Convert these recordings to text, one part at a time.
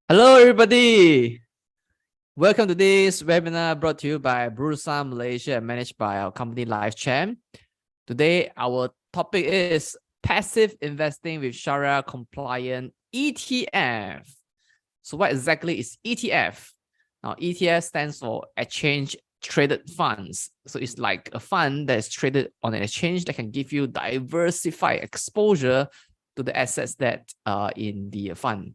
Hello, everybody. Welcome to this webinar brought to you by Bursa Malaysia and managed by our company LifeChamp. Today, our topic is passive investing with Shariah-compliant ETF. So what exactly is ETF? Now, ETF stands for Exchange Traded Funds. So it's like a fund that is traded on an exchange that can give you diversified exposure to the assets that are in the fund.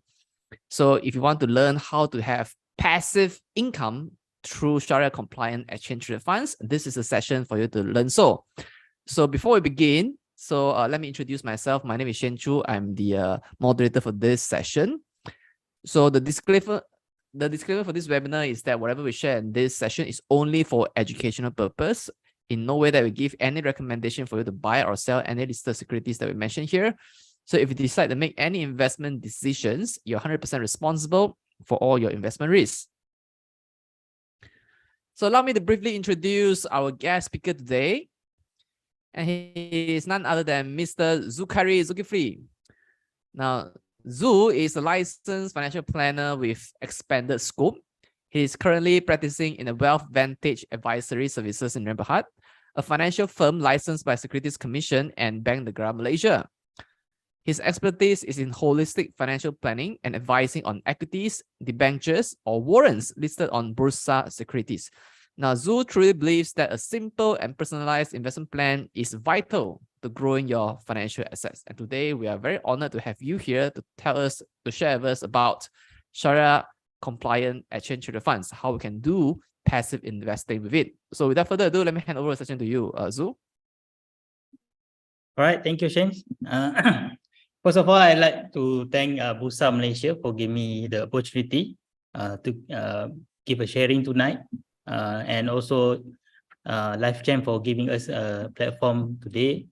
So if you want to learn how to have passive income through Shariah-compliant Exchange Traded Funds, this is a session for you to learn so. So before we begin, let me introduce myself. My name is Shen Chu. I'm the moderator for this session. So the disclaimer for this webinar is that whatever we share in this session is only for educational purpose. In no way that we give any recommendation for you to buy or sell any listed securities that we mentioned here. So if you decide to make any investment decisions, you're 100% responsible for all your investment risks. So allow me to briefly introduce our guest speaker today. And he is none other than Mr. Zulkifli Zulkifli. Now, Zul is a licensed financial planner with expanded scope. He is currently practicing in a Wealth Vantage Advisory Services in Berhad, a financial firm licensed by Securities Commission and Bank Negara Malaysia. His expertise is in holistic financial planning and advising on equities, debentures, or warrants listed on Bursa securities. Now, Zul truly believes that a simple and personalized investment plan is vital to growing your financial assets. And today, we are very honored to have you here to share with us about Shariah-compliant Exchange Traded Funds, how we can do passive investing with it. So without further ado, let me hand over the session to you, Zul. All right, thank you, Shane. First of all, I'd like to thank Bursa Malaysia for giving me the opportunity to give a sharing tonight, and also LifeChamp for giving us a platform today.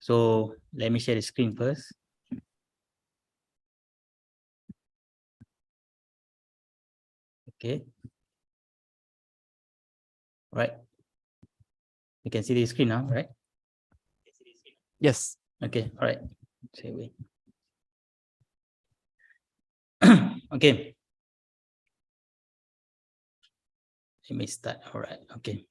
So let me share the screen first. Okay. All right. You can see the screen now, right? Yes. Okay. All right. Okay. Let me start. All right. Okay.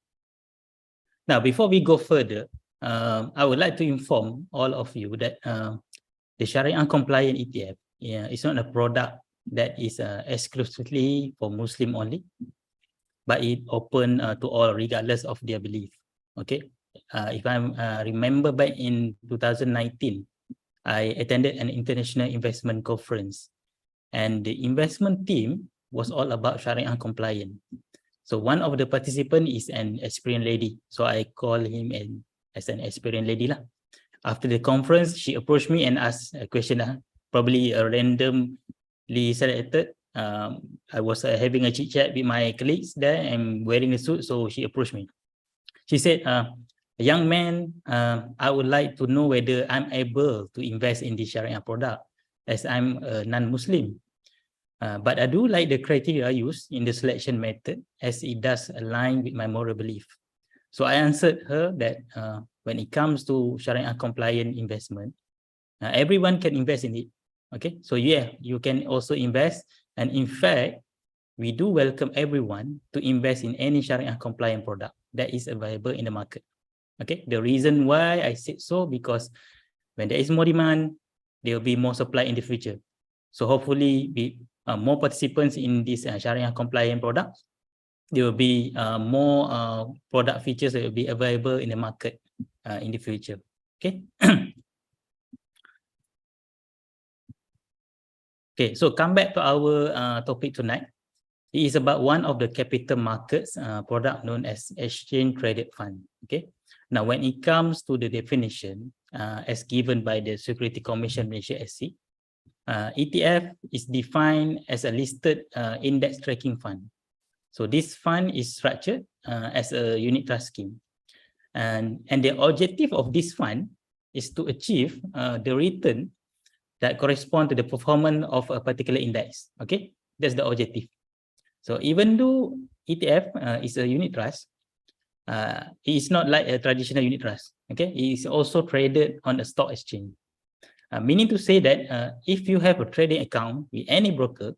Now, before we go further, I would like to inform all of you that the Shariah-compliant ETF is not a product that is exclusively for Muslim only, but it open to all regardless of their belief. Okay. If I remember back in 2019, I attended an international investment conference, and the investment team was all about Shariah-compliant. So one of the participants is an experienced lady. So I call him as an experienced lady lah. After the conference, she approached me and asked a question, probably a randomly selected. I was having a chit chat with my colleagues there and wearing a suit. So she approached me. She said, young man, I would like to know whether I'm able to invest in this Shariah product as I'm a non-Muslim. But I do like the criteria used in the selection method as it does align with my moral belief. So I answered her that when it comes to Shariah-compliant investment, everyone can invest in it. Okay, so yeah, you can also invest. And in fact, we do welcome everyone to invest in any Shariah-compliant product that is available in the market. Okay, the reason why I said so, because when there is more demand, there will be more supply in the future. So hopefully, more participants in this Shariah-compliant product, there will be more product features that will be available in the market in the future. Okay. Okay, so come back to our topic tonight. It is about one of the capital markets product known as Exchange Traded Fund. Okay. Now, when it comes to the definition as given by the Security Commission Malaysia SC, ETF is defined as a listed index tracking fund. So this fund is structured as a unit trust scheme. And the objective of this fund is to achieve the return that correspond to the performance of a particular index. Okay, that's the objective. So even though ETF is a unit trust, it is not like a traditional unit trust. Okay, it is also traded on a stock exchange. Meaning to say that if you have a trading account with any broker,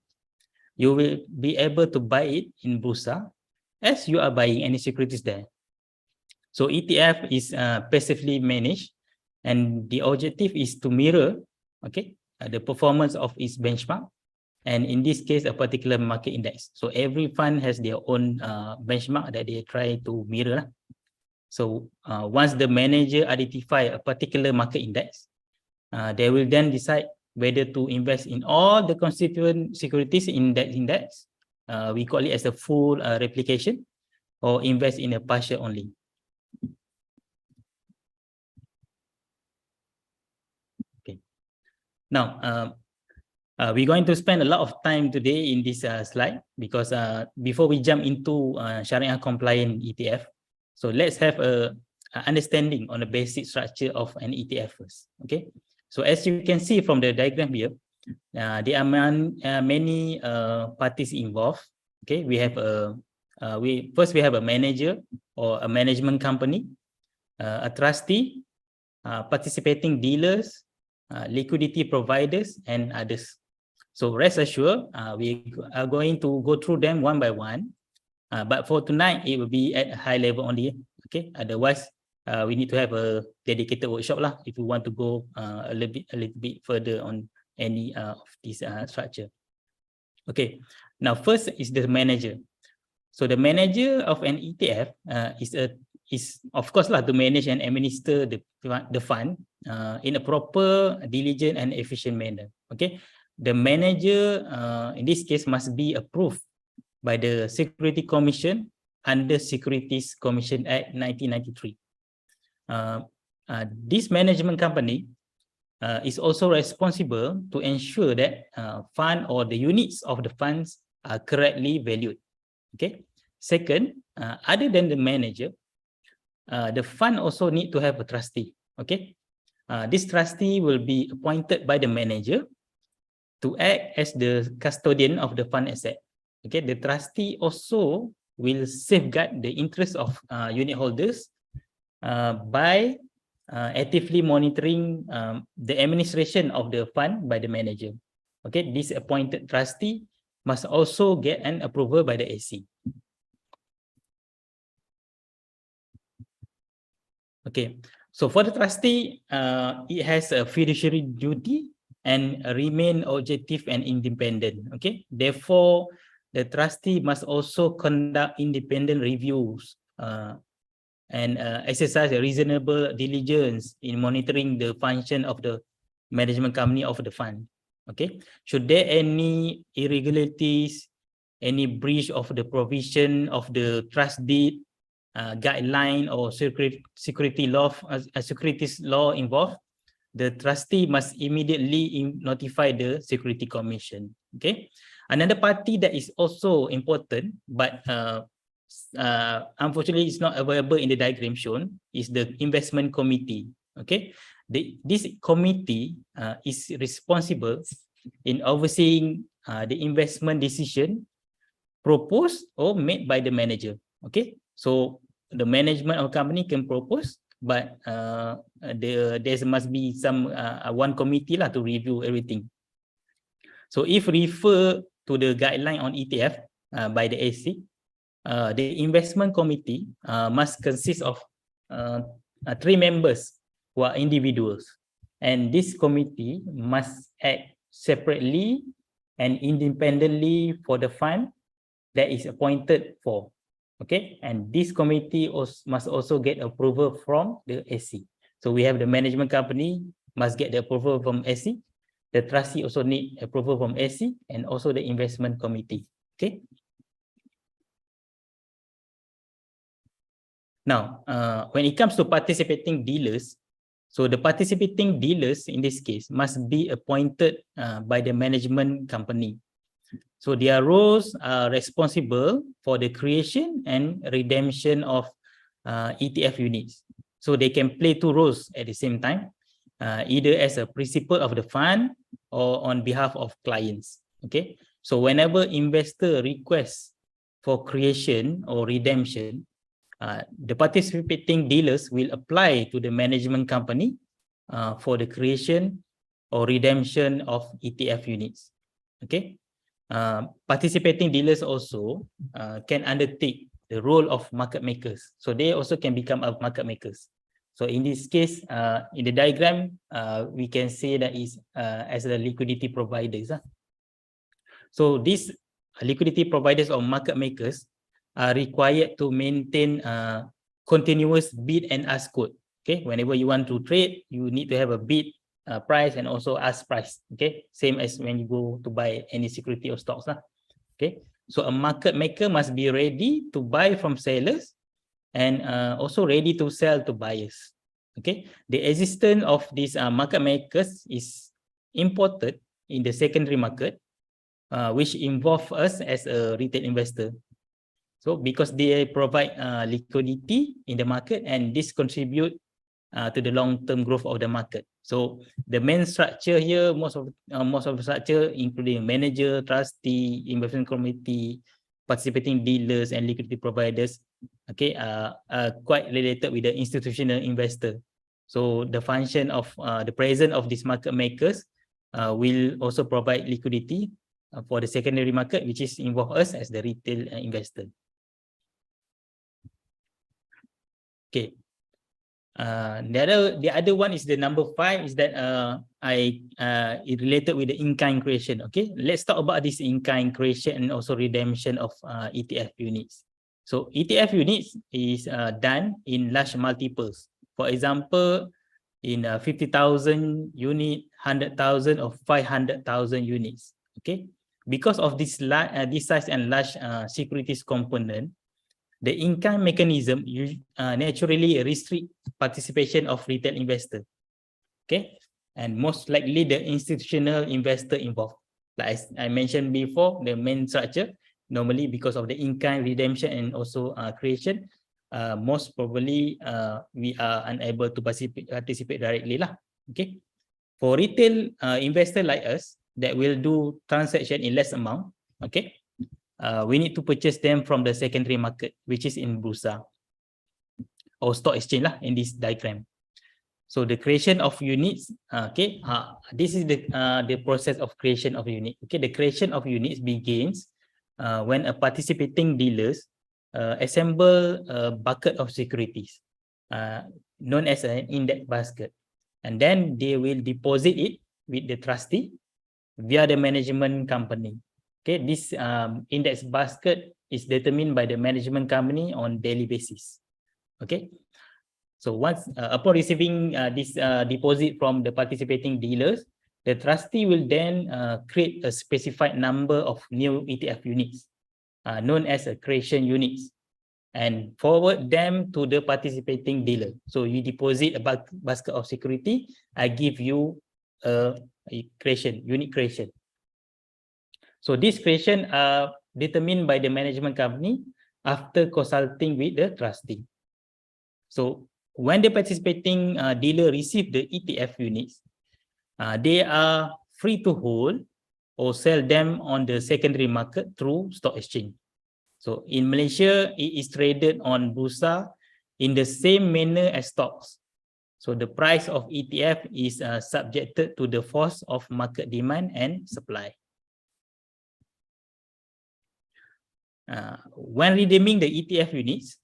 you will be able to buy it in Bursa as you are buying any securities there. So ETF is passively managed, and the objective is to mirror, okay, the performance of its benchmark, and in this case, a particular market index. So every fund has their own benchmark that they try to mirror. So once the manager identify a particular market index, they will then decide whether to invest in all the constituent securities in that index. We call it as a full replication, or invest in a partial only. Okay. Now, we're going to spend a lot of time today in this slide, because before we jump into Shariah-compliant ETF, so let's have a understanding on the basic structure of an ETF first. Okay. So as you can see from the diagram here, there are many parties involved. Okay, we have first we have a manager or a management company, a trustee, participating dealers, liquidity providers, and others. So rest assured, we are going to go through them one by one. But for tonight, it will be at a high level only. Okay, otherwise, we need to have a dedicated workshop lah if we want to go a little bit further on any of this structure. Okay, now first is the manager. So the manager of an ETF is of course lah to manage and administer the fund in a proper, diligent, and efficient manner. Okay, the manager in this case must be approved by the Security Commission under Securities Commission Act 1993. This management company is also responsible to ensure that fund or the units of the funds are correctly valued. Okay. Second, other than the manager, the fund also need to have a trustee. Okay. This trustee will be appointed by the manager to act as the custodian of the fund asset. Okay. The trustee also will safeguard the interest of unit holders by actively monitoring the administration of the fund by the manager. Okay, this appointed trustee must also get an approval by the AC. Okay, so for the trustee, it has a fiduciary duty and remain objective and independent. Okay, therefore, the trustee must also conduct independent reviews and exercise a reasonable diligence in monitoring the function of the management company of the fund. Okay, should there any irregularities, any breach of the provision of the trust deed, guideline, or securities law involved, the trustee must immediately notify the Security Commission. Okay, another party that is also important, but unfortunately it's not available in the diagram shown, is the investment committee. Okay, this committee is responsible in overseeing the investment decision proposed or made by the manager. Okay, so the management of company can propose, but there must be some one committee lah to review everything. So if refer to the guideline on ETF by the AC, the investment committee must consist of 3 members who are individuals, and this committee must act separately and independently for the fund that is appointed for. Okay, and this committee must also get approval from the AC. So we have the management company must get the approval from AC. The trustee also need approval from AC, and also the investment committee. Okay. Now, when it comes to participating dealers, so the participating dealers in this case must be appointed by the management company. So their roles are responsible for the creation and redemption of ETF units. So they can play 2 roles at the same time, either as a principal of the fund or on behalf of clients. Okay, so whenever investor requests for creation or redemption, the participating dealers will apply to the management company for the creation or redemption of ETF units. Okay, Participating dealers also can undertake the role of market makers. So they also can become a market makers. So in this case, in the diagram, we can say that is as the liquidity providers. So these liquidity providers or market makers are required to maintain continuous bid and ask quote. Okay, whenever you want to trade, you need to have a bid price and also ask price. Okay, same as when you go to buy any security or stocks. Okay, so a market maker must be ready to buy from sellers and also ready to sell to buyers. Okay, the existence of these market makers is important in the secondary market, which involve us as a retail investor. So because they provide liquidity in the market, and this contribute to the long-term growth of the market. So the main structure here, most of the structure, including manager, trustee, investment committee, participating dealers, and liquidity providers, okay, are quite related with the institutional investor. So the function of the presence of these market makers will also provide liquidity for the secondary market, which is involve us as the retail investor. Okay. The other one is the number 5 is that it related with the in-kind creation. Okay, let's talk about this in-kind creation and also redemption of ETF units. So ETF units is done in large multiples. For example, in 50,000 unit, 100,000 or 500,000 units. Okay, because of this size and large securities component, the in-kind mechanism naturally restrict participation of retail investor. Okay, and most likely the institutional investor involved. Like I mentioned before, the main structure, normally because of the in-kind redemption and also creation, most probably we are unable to participate directly lah. Okay, for retail investor like us that will do transaction in less amount, okay, we need to purchase them from the secondary market, which is in bursa or stock exchange lah in this diagram. So the creation of units, okay, this is the process of creation of unit. Okay, the creation of units begins when a participating dealers assemble a bucket of securities known as an index basket, and then they will deposit it with the trustee via the management company. Okay, this index basket is determined by the management company on daily basis. Okay, so once upon receiving this deposit from the participating dealers, the trustee will then create a specified number of new ETF units known as a creation units and forward them to the participating dealer. So you deposit a basket of security, I give you a creation, unit creation. So this creation are determined by the management company after consulting with the trustee. So when the participating dealer receive the ETF units, they are free to hold or sell them on the secondary market through stock exchange. So in Malaysia, it is traded on bursa in the same manner as stocks. So the price of ETF is subjected to the force of market demand and supply. When redeeming the ETF units,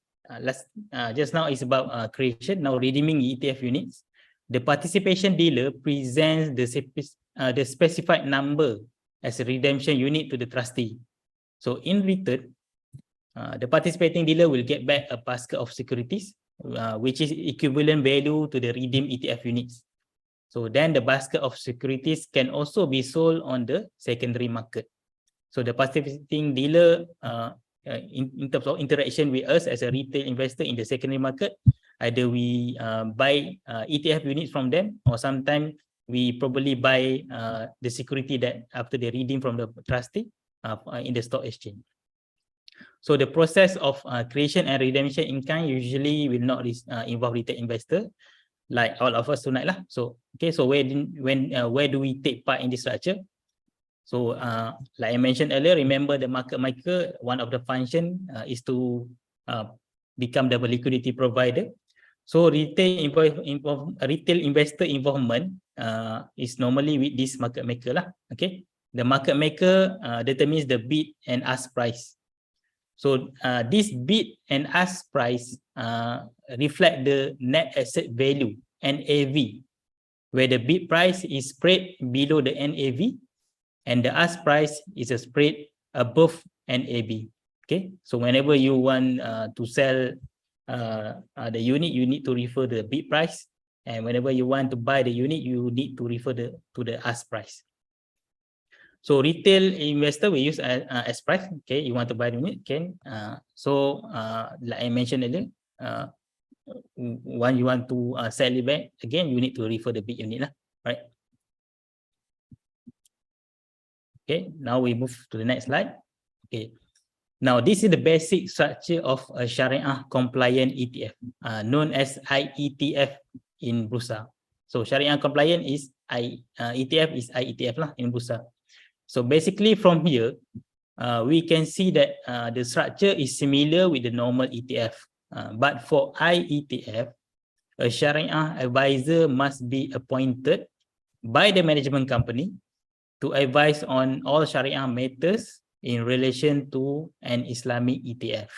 just now is about creation. Now redeeming ETF units, the participation dealer presents the specified number as a redemption unit to the trustee. So in return, the participating dealer will get back a basket of securities, which is equivalent value to the redeemed ETF units. So then the basket of securities can also be sold on the secondary market. So the participating dealer, in terms of interaction with us as a retail investor in the secondary market, either we buy ETF units from them, or sometimes we probably buy the security that after they redeem from the trustee in the stock exchange. So the process of creation and redemption in kind usually will not involve retail investor, like all of us tonight lah. So okay, so where do we take part in this structure? So like I mentioned earlier, remember the market maker, one of the function is to become the liquidity provider. So retail investor involvement is normally with this market maker lah. Okay, the market maker determines the bid and ask price. So this bid and ask price reflect the net asset value, NAV, where the bid price is spread below the NAV and the ask price is a spread above NAV. Okay, so whenever you want to sell the unit, you need to refer the bid price, and whenever you want to buy the unit, you need to refer to the ask price. So retail investor we use as price. Okay, you want to buy the unit, can like I mentioned earlier, when you want to sell it back again, you need to refer the bid unit lah, right? Okay, now we move to the next slide. Okay, now this is the basic structure of a Shariah-compliant ETF, known as IETF in Bursa. So Shariah-compliant is ETF is IETF lah in Bursa. So basically from here, we can see that the structure is similar with the normal ETF. But for IETF, a Shariah advisor must be appointed by the management company to advise on all Shariah matters in relation to an Islamic ETF.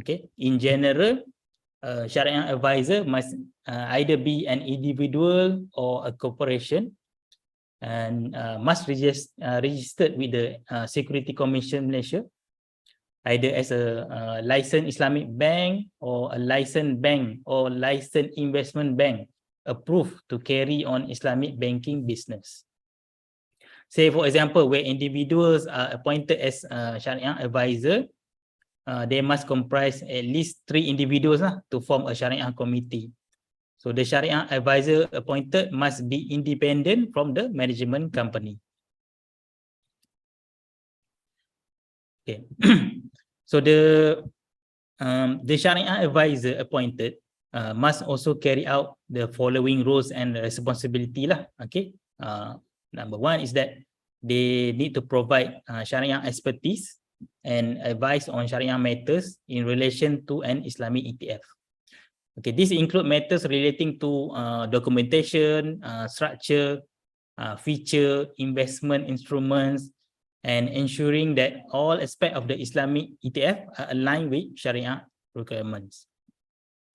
Okay, in general, Shariah advisor must either be an individual or a corporation, and must registered with the Security Commission Malaysia, either as a licensed Islamic bank or a licensed bank or licensed investment bank approved to carry on Islamic banking business. Say for example, where individuals are appointed as Shariah advisor, they must comprise at least 3 individuals to form a Shariah committee. So the Shariah advisor appointed must be independent from the management company. Okay. So the Shariah advisor appointed must also carry out the following roles and responsibility lah. Okay. Number 1 is that they need to provide Shariah expertise and advice on Shariah matters in relation to an Islamic ETF. Okay, this include matters relating to documentation, structure, feature, investment instruments, and ensuring that all aspects of the Islamic ETF are aligned with Sharia requirements.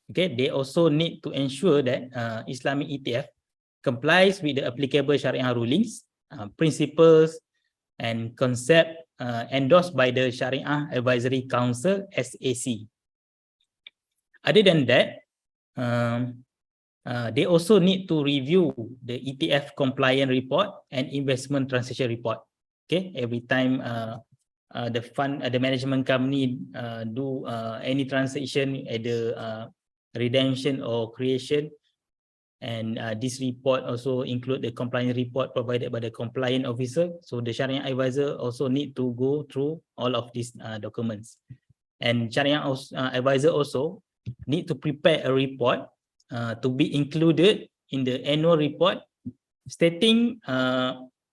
Okay, they also need to ensure that Islamic ETF complies with the applicable Sharia rulings, principles, and concept endorsed by the Sharia Advisory Council, SAC. Other than that, they also need to review the ETF compliant report and investment transaction report. Okay, every time the fund, the management company do any transaction, either redemption or creation, and this report also include the compliance report provided by the compliant officer. So the Sharia advisor also need to go through all of these documents, and Sharia advisor also need to prepare a report to be included in the annual report stating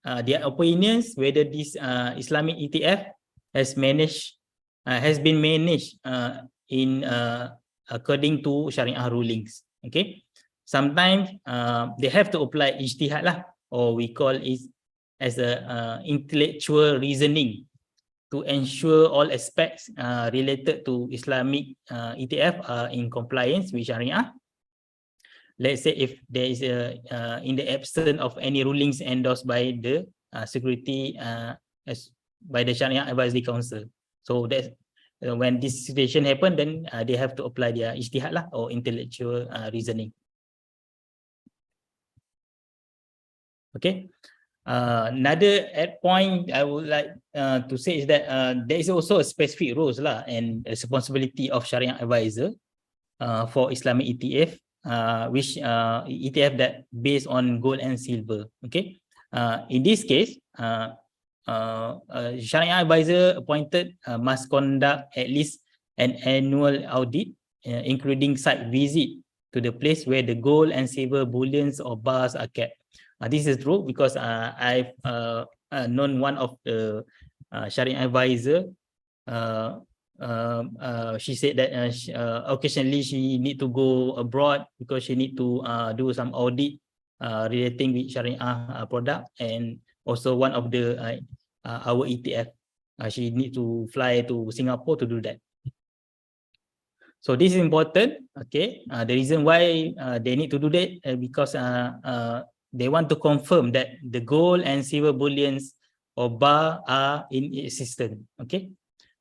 their opinions whether this Islamic ETF has been managed in according to Sharia rulings. Okay, sometimes they have to apply ijtihad lah, or we call it as a intellectual reasoning, to ensure all aspects related to Islamic ETF are in compliance with Sharia. Let's say if there is in the absence of any rulings endorsed by the by the Sharia Advisory Council. So that's when this situation happen, then they have to apply their ijtihad lah, or intellectual reasoning. Okay. Another add point I would like to say is that there is also a specific roles lah and responsibility of Sharia advisor for Islamic ETF, which ETF that based on gold and silver. Okay, in this case, Sharia advisor appointed must conduct at least an annual audit, including site visit to the place where the gold and silver bullions or bars are kept. This is true because I've known one of the Sharia advisor. She said that occasionally she need to go abroad because she need to do some audit relating with Sharia product, and also one of the our ETF. She need to fly to Singapore to do that. So this is important. Okay, the reason why they need to do that because they want to confirm that the gold and silver bullions or bar are in existence. Okay,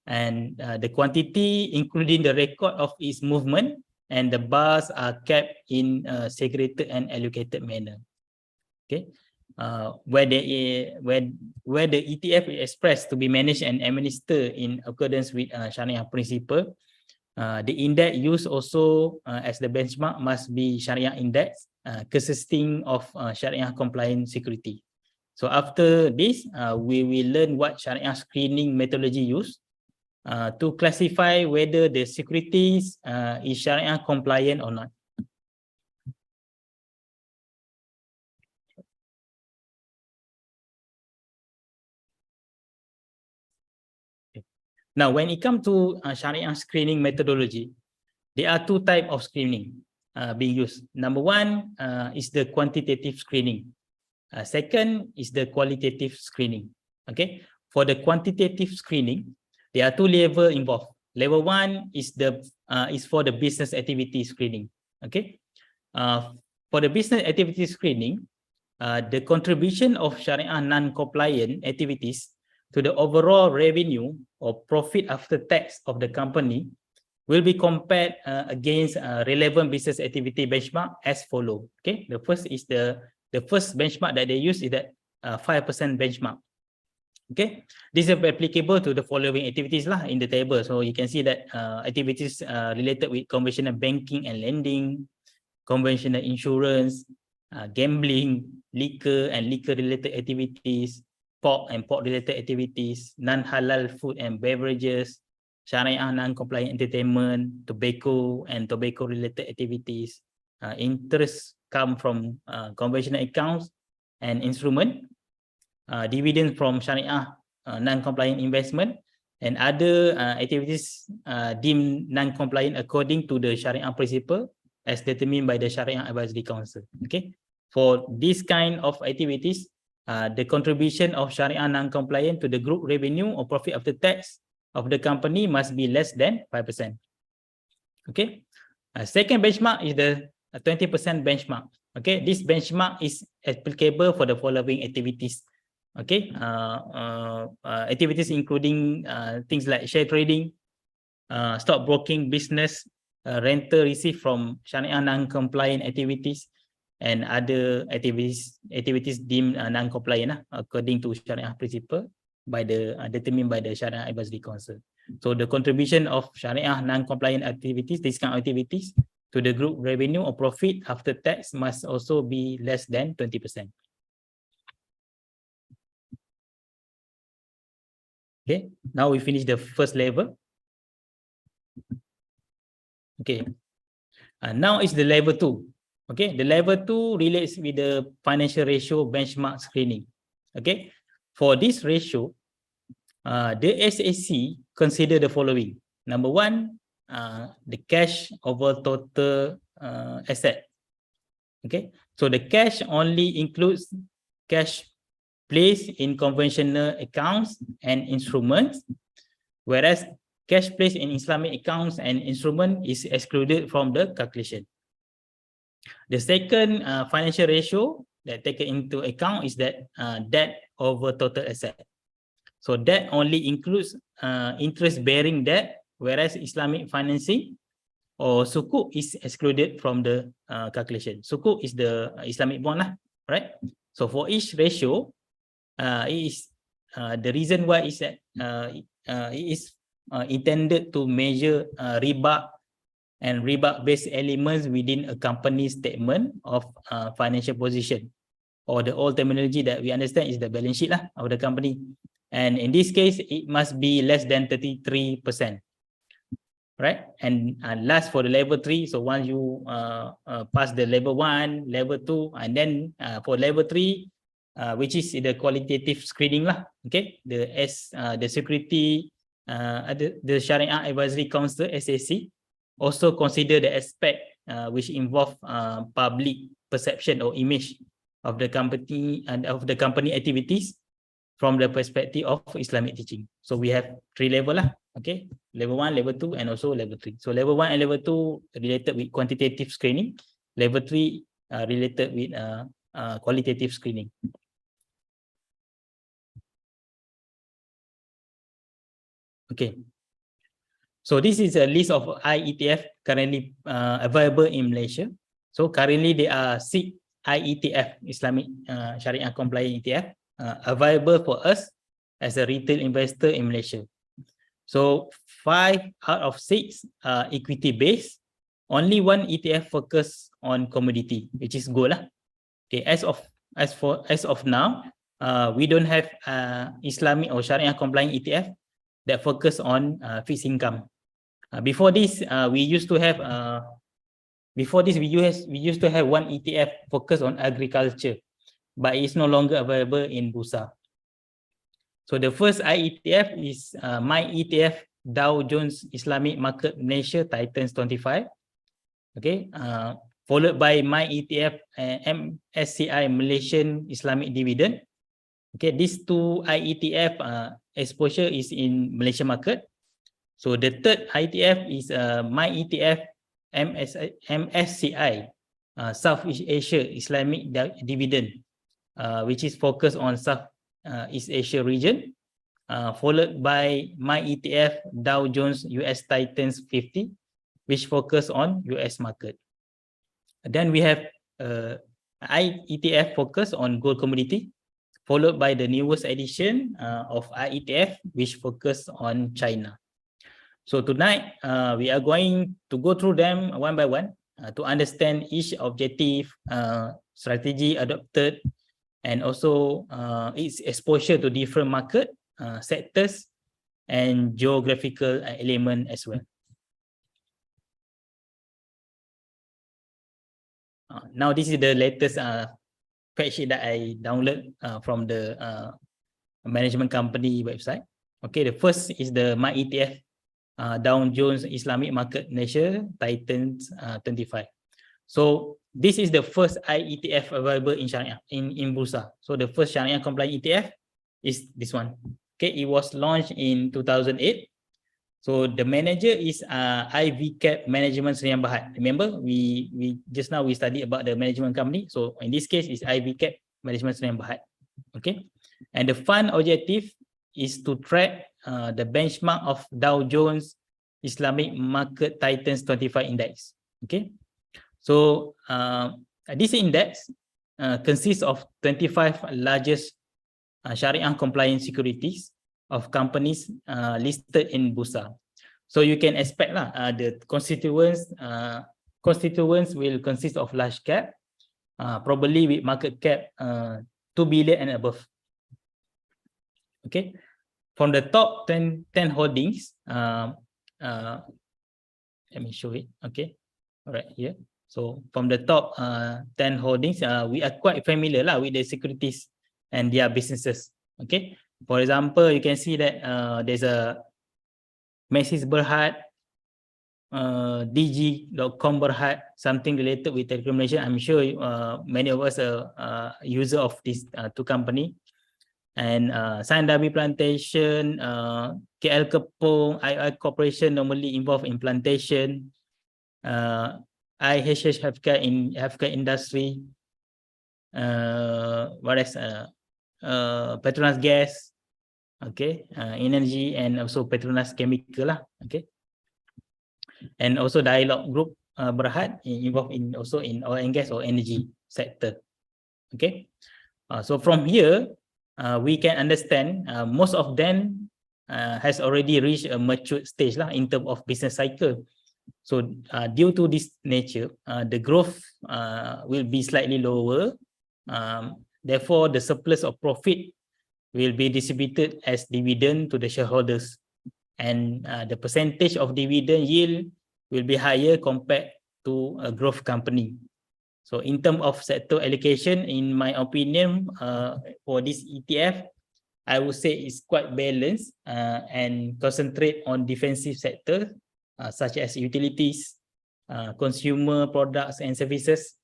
and the quantity including the record of its movement and the bars are kept in a segregated and allocated manner. Okay, where the ETF is expressed to be managed and administered in accordance with Sharia principle. The index used also as the benchmark must be Sharia index consisting of Sharia-compliant security. So after this, we will learn what Sharia screening methodology used to classify whether the securities is Sharia compliant or not. Now, when it comes to Sharia screening methodology, there are two types of screening being used. Number one is the quantitative screening. Second is the qualitative screening. Okay, for the quantitative screening, there are two levels involved. Level one is for the business activity screening. Okay, for the business activity screening, the contribution of Sharia non-compliant activities to the overall revenue or profit after tax of the company will be compared against relevant business activity benchmark as follow. Okay, the first benchmark that they use is that 5% benchmark. Okay, this is applicable to the following activities lah in the table. So you can see that activities related with conventional banking and lending, conventional insurance, gambling, liquor and liquor related activities, pork and pork related activities, non-halal food and beverages, Sharia non-compliant entertainment, tobacco and tobacco related activities, interest come from conventional accounts and instrument, dividend from Sharia non-compliant investment, and other activities deemed non-compliant according to the Sharia principle as determined by the Sharia Advisory Council. Okay, for this kind of activities, the contribution of Sharia non-compliant to the group revenue or profit after tax of the company must be less than 5%. Okay, second benchmark is the 20% benchmark. Okay, this benchmark is applicable for the following activities. Okay, activities including things like share trading, stock broking business, rental received from Sharia non-compliant activities, and other activities deemed non-compliant according to Sharia principle by the determined by the Sharia Advisory Council. So the contribution of Sharia non-compliant activities, these kind of activities, to the group revenue or profit after tax must also be less than 20%. Okay, now we finish the first level. Okay, now is the level 2. Okay, the level 2 relates with the financial ratio benchmark screening. Okay, for this ratio, the SAC consider the following. Number one, the cash over total asset. Okay, so the cash only includes cash placed in conventional accounts and instruments, whereas cash placed in Islamic accounts and instrument is excluded from the calculation. The second financial ratio that taken into account is that debt over total asset. So debt only includes interest-bearing debt, whereas Islamic financing or sukuk is excluded from the calculation. Sukuk is the Islamic bond lah, right? So for each ratio, the reason why is that it is intended to measure riba and riba-based elements within a company's statement of financial position, or the old terminology that we understand is the balance sheet lah of the company. And in this case, it must be less than 33%, right? And last for the level 3, so once you pass the level 1, level 2, and then for level 3, which is the qualitative screening lah. Okay, the security, the Sharia Advisory Council (SAC) also consider the aspect which involve public perception or image of the company and of the company activities, from the perspective of Islamic teaching. So we have 3 levels lah. Okay, level 1, level 2, and also level 3. So level 1 and level 2 related with quantitative screening. Level 3 related with qualitative screening. Okay. So this is a list of IETF currently available in Malaysia. So currently there are 6 IETF, Islamic Shariah-compliant ETF, available for us as a retail investor in Malaysia. So 5 out of 6 are equity based. Only 1 ETF focus on commodity, which is gold lah. Okay, as of now, we don't have Islamic or Shariah-compliant ETF that focus on fixed income. Before this, we used to have one ETF focused on agriculture, but it's no longer available in Bursa. So the first IETF is my ETF Dow Jones Islamic Market Malaysia Titans 25. Okay, followed by my ETF MSCI Malaysian Islamic Dividend. Okay, these 2 IETF exposure is in Malaysia market. So the third IETF is my ETF MSCI Southeast Asia Islamic Dividend, which is focused on Southeast Asia region, followed by my ETF Dow Jones US Titans 50, which focus on US market. Then we have IETF focus on gold commodity, followed by the newest edition of IETF, which focus on China. So tonight, we are going to go through them one by one to understand each objective, strategy adopted, and also its exposure to different market sectors and geographical element as well. Now this is the latest fact sheet that I download from the management company website. Okay, the first is the my ETF Dow Jones Islamic Market Malaysia Titans 25. So this is the first IETF available in Sharia in Bursa. So the first Sharia compliant ETF is this one. Okay, it was launched in 2008. So the manager is IVCAP Management Sdn Bhd. Remember, we just now we studied about the management company. So in this case, it's IVCAP Management Sdn Bhd. Okay, and the fund objective is to track the benchmark of Dow Jones Islamic Market Titans 25 Index. Okay, so this index consists of 25 largest Sharia compliant securities of companies listed in Bursa. So you can expect the constituents will consist of large cap, probably with market cap 2 billion and above. Okay, from the top 10 holdings, let me show it. Okay, all right, here. So from the top 10 holdings, we are quite familiar with the securities and their businesses. Okay, for example, you can see that there's a Macy's Berhad, DG.com Berhad, something related with telecommunication. I'm sure many of us are user of these 2 companies. And Sandabi Plantation, KL Kepong, II Corporation normally involved in plantation, IHH healthcare industry, what else? Petronas Gas, okay, energy, and also Petronas Chemical lah, okay, and also Dialog Group Berhad involved in also in oil and gas or energy sector, okay. So from here, we can understand most of them has already reached a mature stage in terms of business cycle. So due to this nature, the growth will be slightly lower. Therefore, the surplus of profit will be distributed as dividend to the shareholders, and the percentage of dividend yield will be higher compared to a growth company. So in terms of sector allocation, in my opinion, for this ETF, I would say it's quite balanced and concentrate on defensive sectors such as utilities, consumer products and services,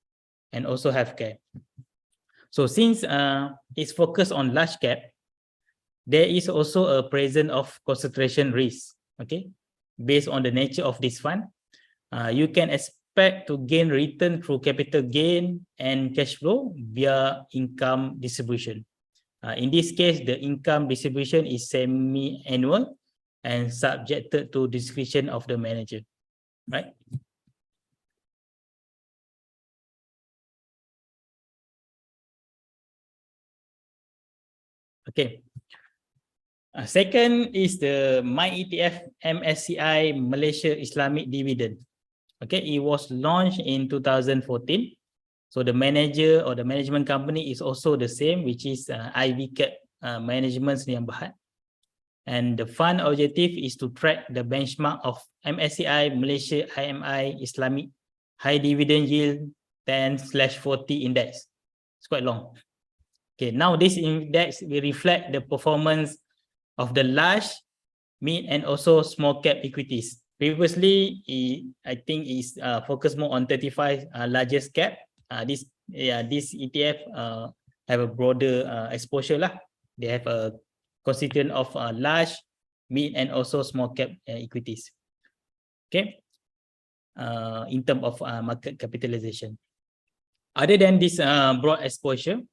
and also healthcare. So since it's focused on large cap, there is also a presence of concentration risk. Okay, based on the nature of this fund, you can expect to gain return through capital gain and cash flow via income distribution. In this case, the income distribution is semi-annual and subjected to discretion of the manager, right? Okay. Second is the MyETF MSCI Malaysia Islamic Dividend. Okay, it was launched in 2014. So the manager or the management company is also the same, which is IVCAP Management Sdn Bhd. And the fund objective is to track the benchmark of MSCI Malaysia IMI Islamic High Dividend Yield 10/40 Index. It's quite long. Okay, now this index will reflect the performance of the large, mid, and also small cap equities. Previously, I think is focused more on 35 largest cap. This ETF have a broader exposure lah. They have a constituent of large, mid, and also small cap equities. Okay, in terms of market capitalization. Other than this broad exposure,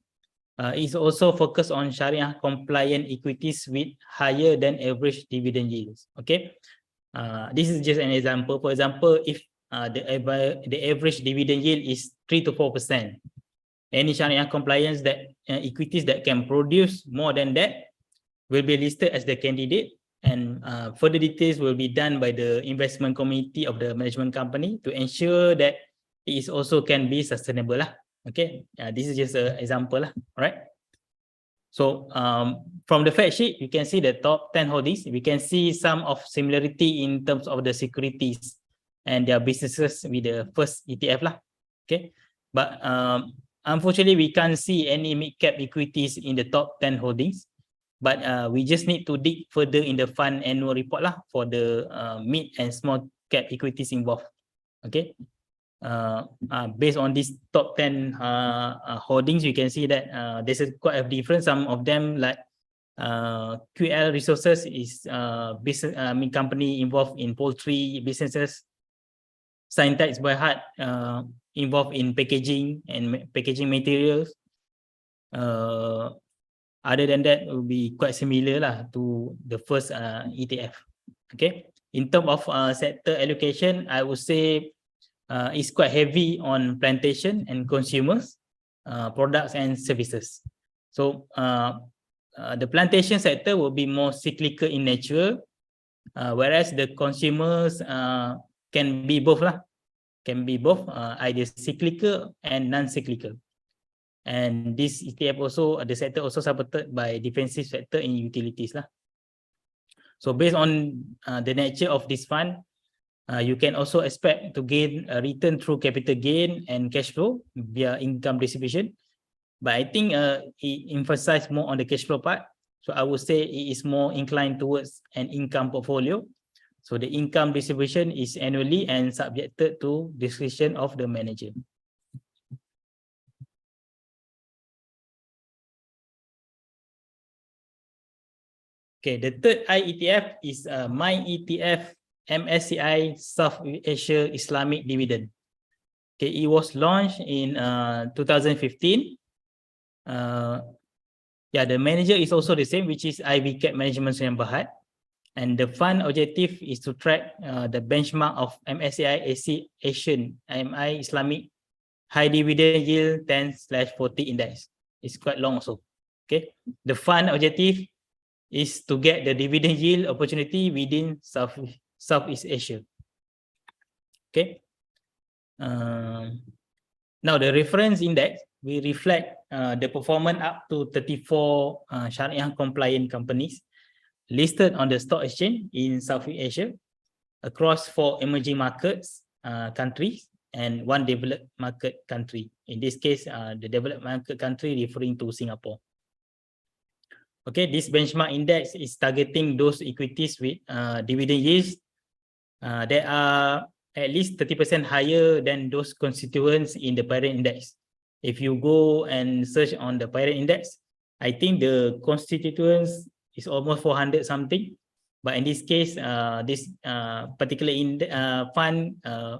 is also focused on Shariah-compliant equities with higher than average dividend yields. Okay, this is just an example. For example, if the average dividend yield is 3 to 4%, any Shariah compliance that equities that can produce more than that will be listed as the candidate, and further details will be done by the investment committee of the management company to ensure that it is also can be sustainable lah. Okay, this is just an example lah. All right. So from the fact sheet, you can see the top 10 holdings. We can see some of similarity in terms of the securities and their businesses with the first ETF lah. Okay, but unfortunately, we can't see any mid-cap equities in the top 10 holdings. But we just need to dig further in the fund annual report lah for the mid and small cap equities involved. Okay. Based on these top 10 holdings, you can see that there's quite a difference. Some of them like QL Resources is business company involved in poultry businesses. Scientech by Heart involved in packaging and packaging materials. Other than that, it will be quite similar lah to the first ETF. Okay, in terms of sector allocation, I would say it's quite heavy on plantation and consumers, products and services. So the plantation sector will be more cyclical in nature, whereas the consumers can be both lah, either cyclical and non-cyclical. And this ETF also, the sector also supported by defensive sector in utilities lah. So based on the nature of this fund, you can also expect to gain a return through capital gain and cash flow via income distribution. But I think it emphasized more on the cash flow part. So I would say it is more inclined towards an income portfolio. So the income distribution is annually and subjected to discretion of the manager. Okay, the third ETF is MyETF MSCI South Asia Islamic Dividend. Okay, it was launched in 2015. The manager is also the same, which is IVCAP Management Sdn Bhd. And the fund objective is to track the benchmark of MSCI Asian IMI Islamic High Dividend Yield 10/40 Index. It's quite long also. Okay, the fund objective is to get the dividend yield opportunity within Southeast Asia. Okay. Now the reference index will reflect the performance up to 34 Shariah compliant companies listed on the stock exchange in Southeast Asia across 4 emerging markets countries and 1 developed market country. In this case, the developed market country referring to Singapore. Okay, this benchmark index is targeting those equities with dividend yields that are at least 30% higher than those constituents in the parent index. If you go and search on the parent index, I think the constituents is almost 400 something. But in this case, this particular fund,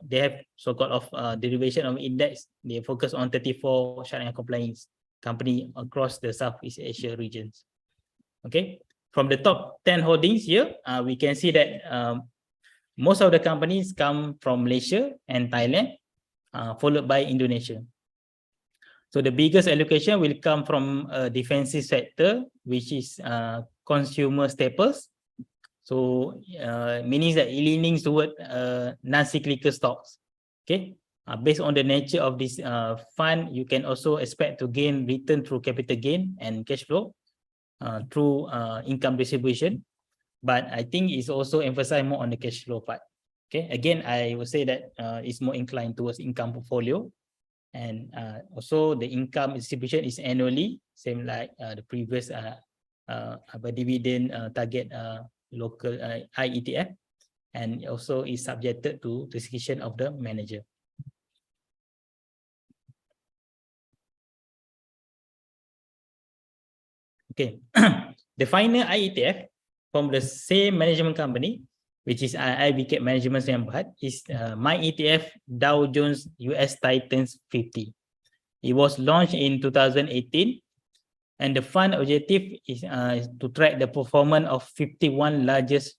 they have so-called of derivation of index. They focus on 34 Sharia compliance company across the Southeast Asia regions. Okay, from the top 10 holdings here, we can see that most of the companies come from Malaysia and Thailand, followed by Indonesia. So the biggest allocation will come from a defensive sector, which is consumer staples. So meaning that it leaning toward non-cyclical stocks. Okay, based on the nature of this fund, you can also expect to gain return through capital gain and cash flow through income distribution. But I think it's also emphasized more on the cash flow part. Okay, again, I would say that it's more inclined towards income portfolio. And also the income distribution is annually, same like the previous dividend target local IETF, and also is subjected to discretion of the manager. Okay, the final IETF from the same management company, which is IBK Management Sdn, is my ETF Dow Jones US Titans 50. It was launched in 2018, and the fund objective is to track the performance of 51 largest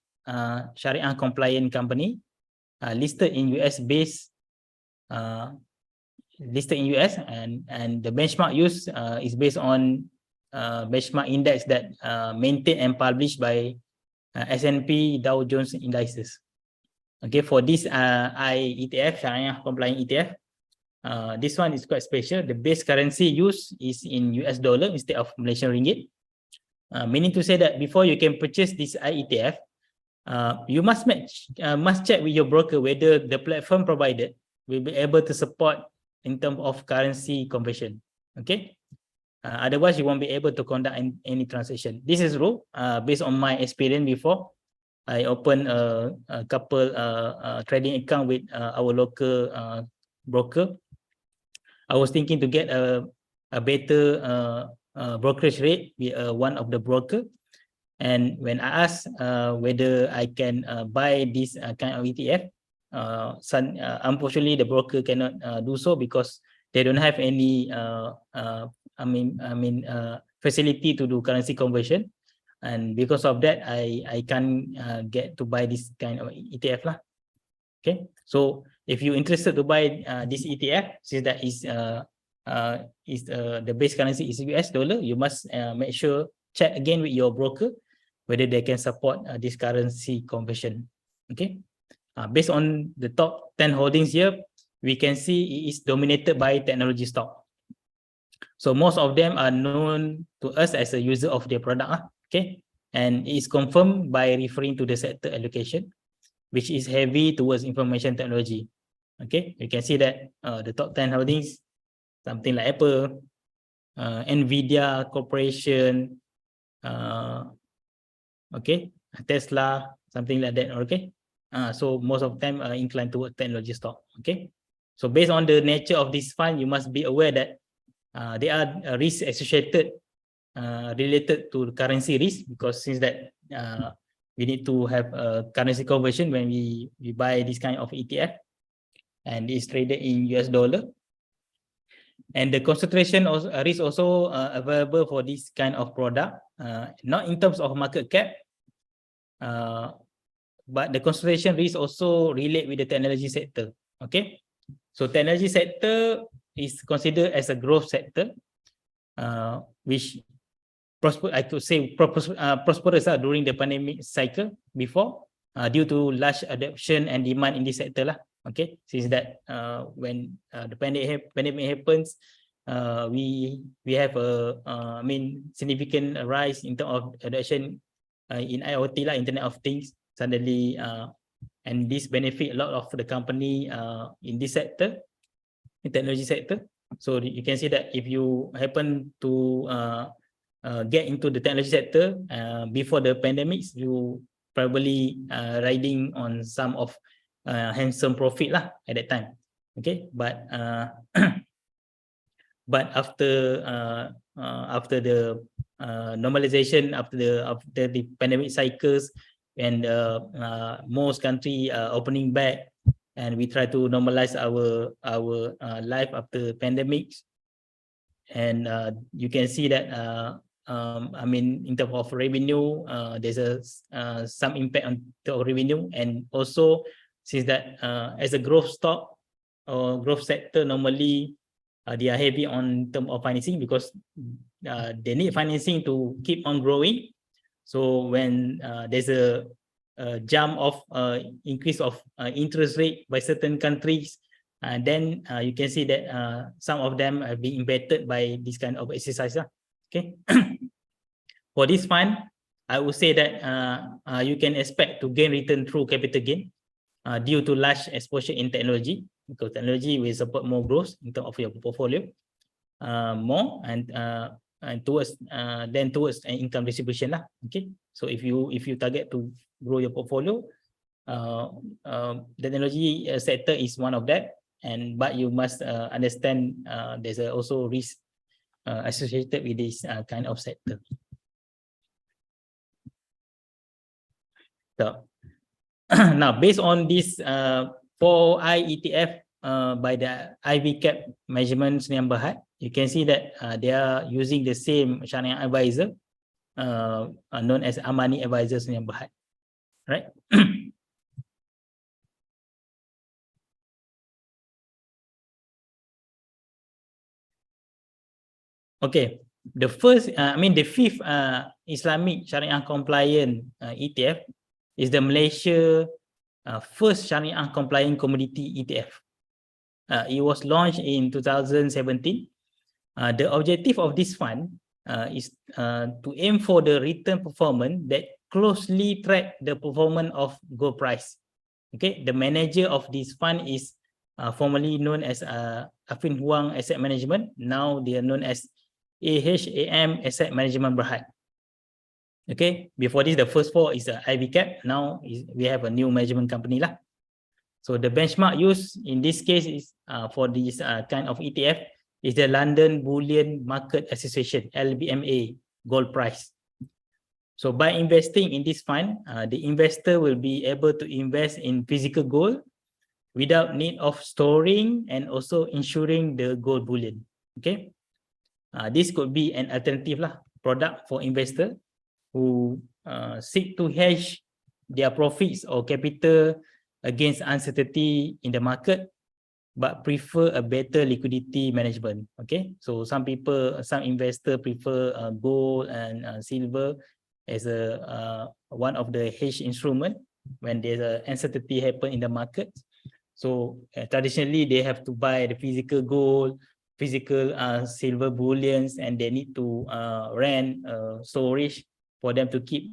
Sharia compliant company listed in US based listed in US, and the benchmark used is based on benchmark index that maintained and published by S&P Dow Jones indices. Okay, for this ETF, Shariah-compliant ETF, this one is quite special. The base currency used is in US dollar instead of Malaysian ringgit. Meaning to say that before you can purchase this IETF, you must check with your broker whether the platform provided will be able to support in terms of currency conversion. Okay. Otherwise, you won't be able to conduct any transaction. This is rule based on my experience before. I opened a couple trading account with our local broker. I was thinking to get a better brokerage rate with one of the broker. And when I asked whether I can buy this kind of ETF, unfortunately the broker cannot do so because they don't have any facility to do currency conversion, and because of that I can't get to buy this kind of ETF lah. Okay, so if you're interested to buy this ETF, since that is the base currency is US dollar, you must make sure check again with your broker whether they can support this currency conversion. Okay, based on the top 10 holdings here, we can see it is dominated by technology stock. So most of them are known to us as a user of their product. Okay, and it is confirmed by referring to the sector allocation, which is heavy towards information technology. Okay, you can see that the top 10 holdings, something like Apple, Nvidia Corporation, okay, Tesla, something like that. Okay, so most of them are inclined towards technology stock. Okay, so based on the nature of this fund, you must be aware that there are risks associated related to currency risk, because since that we need to have a currency conversion when we buy this kind of ETF, and it's traded in US dollar. And the concentration also risk also available for this kind of product, not in terms of market cap, but the concentration risk also relate with the technology sector. Okay, so technology sector is considered as a growth sector, which I could say prosperous during the pandemic cycle before, due to large adoption and demand in this sector lah. Okay, since that when the pandemic happens, we have a significant rise in terms of adoption in IoT lah, Internet of Things suddenly, and this benefit a lot of the company in this sector, in technology sector. So you can see that if you happen to get into the technology sector before the pandemics, you probably riding on some of handsome profit lah at that time. Okay, but but after the normalization after the pandemic cycles, and most country opening back, and we try to normalize our life after pandemics. And you can see that I mean, in terms of revenue, there's some impact on the revenue, and also since that as a growth stock or growth sector, normally they are heavy on term of financing, because they need financing to keep on growing. So when there's a jump of increase of interest rate by certain countries, and then you can see that some of them are being impacted by this kind of exercise. Okay. For this fund, I would say that you can expect to gain return through capital gain due to large exposure in technology, because technology will support more growth in terms of your portfolio more, and towards towards an income distribution lah. Okay, so if you target to grow your portfolio, the technology sector is one of that, but you must understand there's also risk associated with this kind of sector. So now, based on this 4I ETF by the IV cap measurement Sdn Bhd, you can see that they are using the same Shariah advisor known as Amani Advisor Sdn Bhd, right? Okay, the fifth Islamic Shariah-compliant ETF is the Malaysia first Shariah-compliant commodity ETF. It was launched in 2017. The objective of this fund is to aim for the return performance that closely track the performance of gold price. Okay, the manager of this fund is formerly known as Afin Huang Asset Management. Now they are known as AHAM Asset Management Berhad. Okay, before this, the first four is IV cap. Now we have a new management company lah. So the benchmark used in this case is for this kind of ETF is the London Bullion Market Association, LBMA gold price. So by investing in this fund, the investor will be able to invest in physical gold without need of storing and also insuring the gold bullion. Okay, this could be an alternative lah, product for investor who seek to hedge their profits or capital against uncertainty in the market, but prefer a better liquidity management. Okay, so some investor prefer gold and silver as one of the hedge instrument when there's an uncertainty happen in the market. So traditionally they have to buy the physical gold, physical silver bullions, and they need to rent storage for them to keep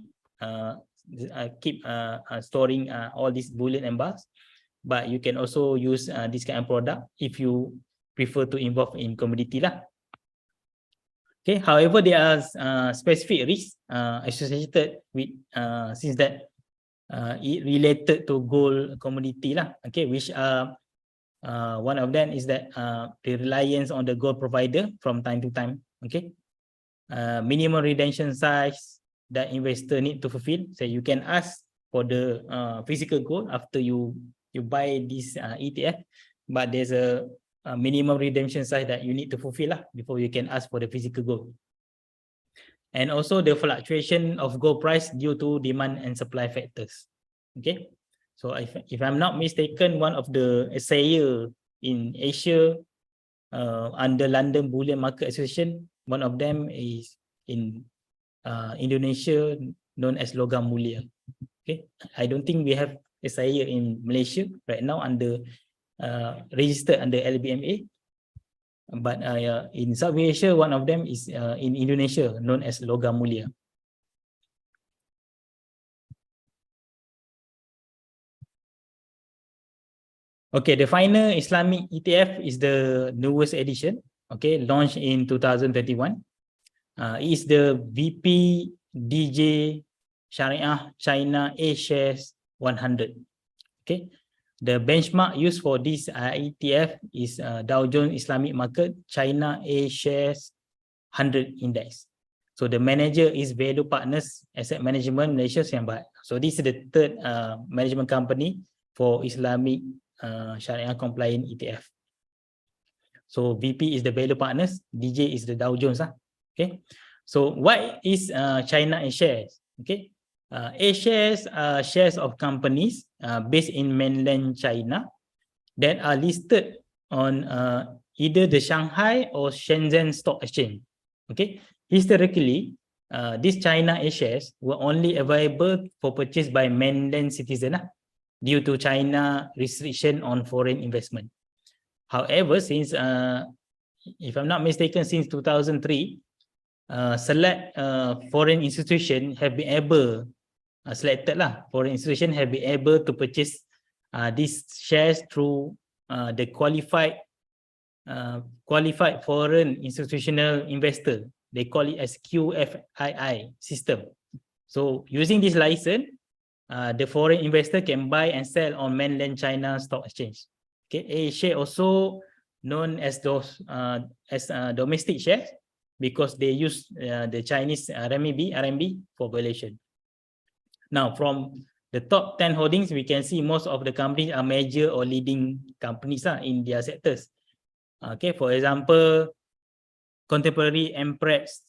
storing all these bullion and bars. But you can also use this kind of product if you prefer to involve in commodity lah. Okay, however, there are specific risks associated with since that it related to gold commodity lah. Okay, which are one of them is that the reliance on the gold provider from time to time. Okay, minimum redemption size that investor need to fulfill. So you can ask for the physical gold after you buy this ETF, but there's a minimum redemption size that you need to fulfill lah before you can ask for the physical gold. And also the fluctuation of gold price due to demand and supply factors. Okay, so if I'm not mistaken, one of the assayer in Asia under London Bullion Market Association, one of them is in Indonesia, known as Logam Mulia. Okay, I don't think we have assayer in Malaysia right now under registered under LBMA, but in South Asia, one of them is in Indonesia, known as Logam Mulia. Okay, the final Islamic ETF is the newest edition. Okay, launched in 2021. Is the VP-DJ Shariah China A-Shares 100. Okay, the benchmark used for this ETF is Dow Jones Islamic Market China A-Shares 100 Index. So the manager is Value Partners Asset Management Malaysia Siang Berhad. So this is the third management company for Islamic Shariah-compliant ETF. So VP is the Value Partners, DJ is the Dow Jones. Okay. So what is China A shares? Okay. A shares are shares of companies based in mainland China that are listed on either the Shanghai or Shenzhen Stock Exchange. Okay. Historically, these China A shares were only available for purchase by mainland citizens due to China restriction on foreign investment. However, since, if I'm not mistaken, since 2003, select foreign institutions have been able, foreign institutions have been able to purchase these shares through the qualified foreign institutional investor. They call it as QFII system. So using this license, the foreign investor can buy and sell on mainland China Stock Exchange. Okay, A share also known as those domestic shares because they use the Chinese RMB for valuation. Now, from the top 10 holdings, we can see most of the companies are major or leading companies in their sectors. Okay, for example, Contemporary Empress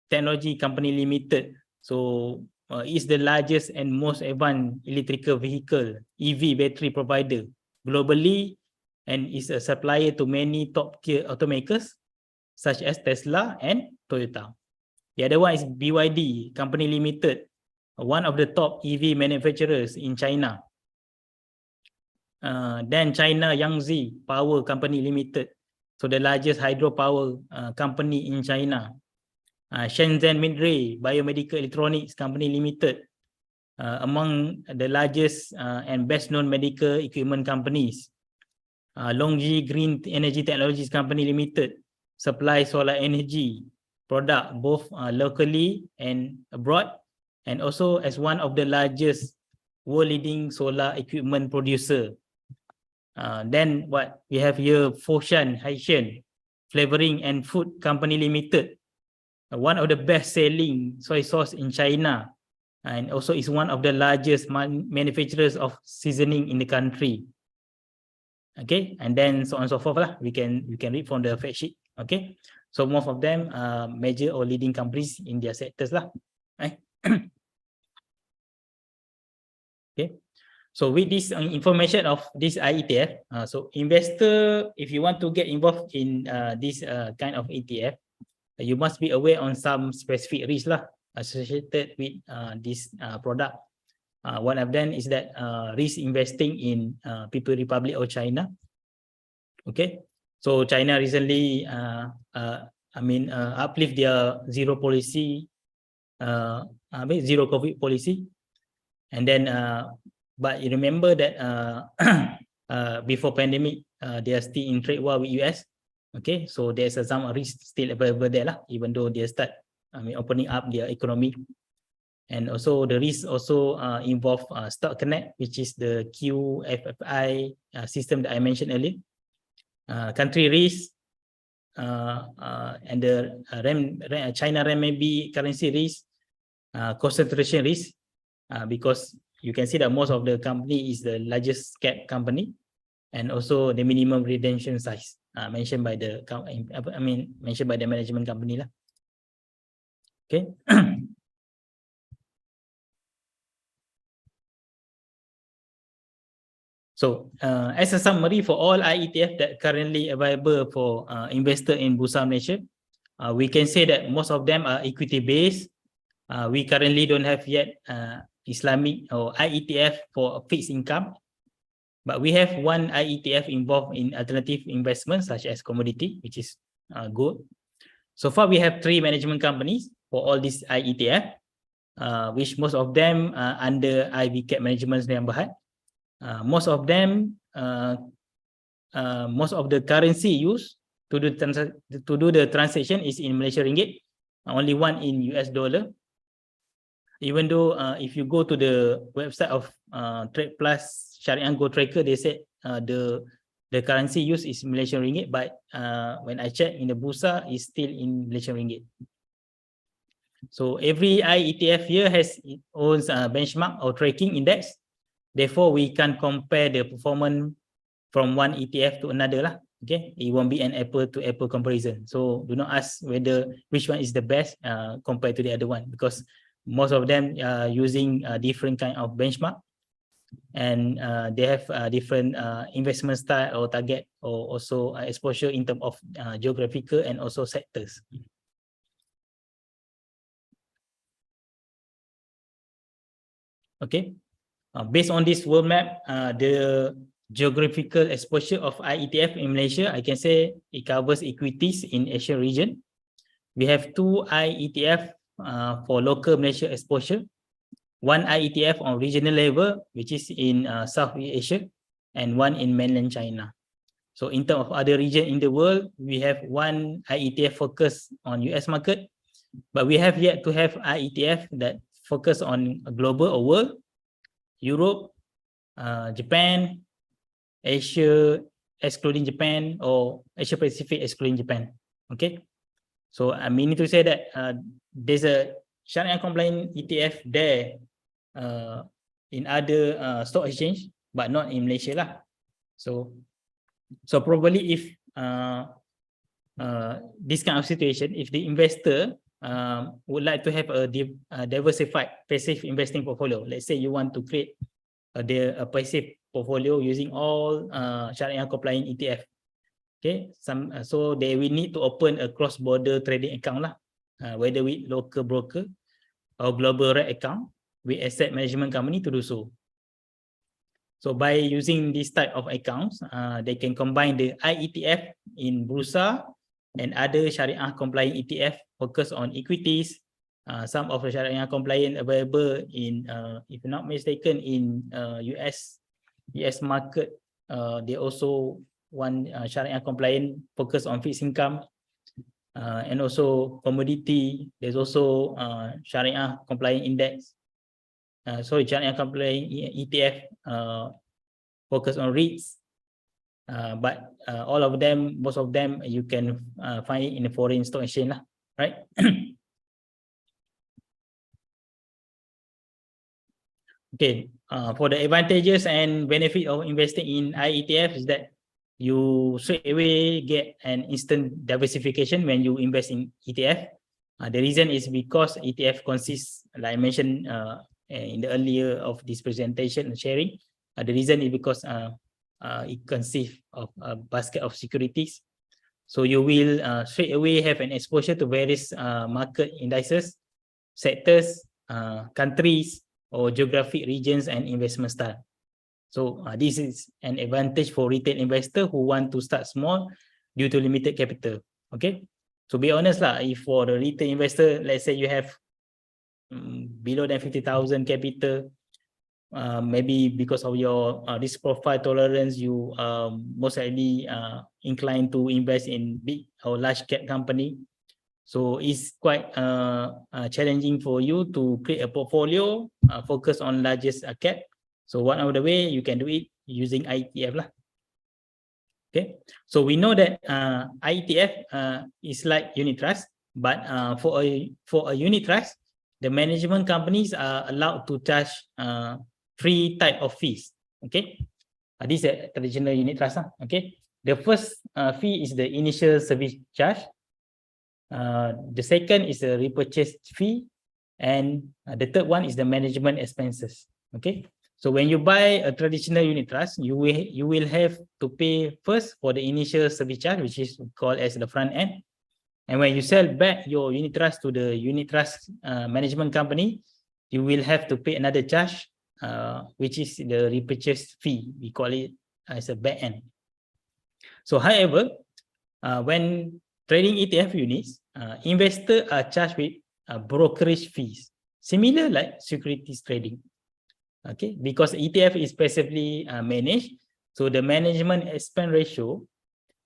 Technology Company Limited. So is the largest and most advanced electrical vehicle EV battery provider globally and is a supplier to many top-tier automakers such as Tesla and Toyota. The other one is BYD Company Limited, one of the top EV manufacturers in China. Then China Yangtze Power Company Limited, so the largest hydropower company in China. Shenzhen Midray Biomedical Electronics Company Limited, among the largest and best-known medical equipment companies. Longji Green Energy Technologies Company Limited, supply solar energy product both locally and abroad, and also as one of the largest world-leading solar equipment producer. Then what we have here, Foshan Haitian Flavoring and Food Company Limited, one of the best-selling soy sauce in China, and also is one of the largest manufacturers of seasoning in the country. Okay, and then so on and so forth we can read from the fact sheet. Okay, so most of them are major or leading companies in their sectors Okay, so with this information of this IETF, so investor, if you want to get involved in this kind of ETF, you must be aware on some specific risks associated with this product. One of them is that risk investing in People's Republic of China. Okay, so China recently uplift their zero policy, zero COVID policy, and then but you remember that before pandemic they are still in trade war with US. Okay, so there's some risk still available there even though they start opening up their economy. And also the risk also involve Stock Connect, which is the QFII system that I mentioned earlier. Country risk and the China renminbi currency risk, concentration risk, because you can see that most of the company is the largest cap company, and also the minimum redemption size mentioned by the mentioned by the management company Okay. So as a summary for all IETF that currently available for investor in Bursa Malaysia, we can say that most of them are equity based. We currently don't have yet Islamic or IETF for fixed income, but we have one IETF involved in alternative investments such as commodity, which is good. So far we have 3 management companies for all these IETF, which most of them under IVCAP Management Siang Berhad. Most of them, most of the currency used to do the transaction is in Malaysian ringgit, only one in US dollar. Even though if you go to the website of Trade Plus Shariah Go Tracker, they said the currency used is Malaysian ringgit, but when I check in the Bursa, it's still in Malaysian ringgit. So every ETF here has its own benchmark or tracking index. Therefore, we can compare the performance from one ETF to another lah. Okay, it won't be an apple to apple comparison. So do not ask whether which one is the best compared to the other one, because most of them are using different kind of benchmark, and they have different investment style or target, or also exposure in terms of geographical and also sectors. Okay, based on this world map, the geographical exposure of IETF in Malaysia, I can say it covers equities in Asian region. We have two IETF for local Malaysia exposure, one IETF on regional level, which is in Southeast Asia, and one in mainland China. So in terms of other region in the world, we have one IETF focused on US market, but we have yet to have IETF that focus on a global or world, Europe, Japan, Asia excluding Japan, or Asia Pacific excluding Japan. Okay, so I mean to say that there's a Shariah-compliant ETF there in other stock exchange, but not in Malaysia lah. So probably if this kind of situation, if the investor would like to have a diversified passive investing portfolio, let's say you want to create a passive portfolio using all Shariah-compliant ETF. Okay, so they will need to open a cross-border trading account lah, whether with local broker or global reg account with asset management company to do so. So by using this type of accounts, they can combine the IETF in Bursa and other Shariah-compliant ETF focus on equities. Some of the Shariah-compliant available in, if not mistaken, in US market. They also want Shariah-compliant focus on fixed income, and also commodity. There's also Shariah-compliant index. Sorry, Shariah-compliant ETF focus on REITs. But all of them, most of them, you can find it in the foreign stock exchange lah, right? Okay, for the advantages and benefit of investing in IETF is that you straight away get an instant diversification when you invest in ETF. The reason is because ETF consists, like I mentioned in the earlier of this presentation and sharing, the reason is because it consists of a basket of securities. So you will straight away have an exposure to various market indices, sectors, countries, or geographic regions and investment style. So this is an advantage for retail investor who want to start small due to limited capital. Okay, to be honest lah, if for the retail investor, let's say you have below than 50,000 capital, maybe because of your risk profile tolerance, you most likely inclined to invest in big or large cap company. So it's quite challenging for you to create a portfolio focus on largest cap. So one of the way you can do it using IETF lah. Okay, so we know that IETF is like unit trust, but for a unit trust, the management companies are allowed to charge three type of fees. Okay, this is a traditional unit trust lah. Okay, the first fee is the initial service charge. The second is the repurchase fee, and the third one is the management expenses. Okay, so when you buy a traditional unit trust, you will have to pay first for the initial service charge, which is called as the front end, and when you sell back your unit trust to the unit trust management company, you will have to pay another charge, which is the repurchase fee. We call it as a back end. So however, when trading ETF units, investors are charged with brokerage fees, similar like securities trading. Okay, because ETF is passively managed, so the management expense ratio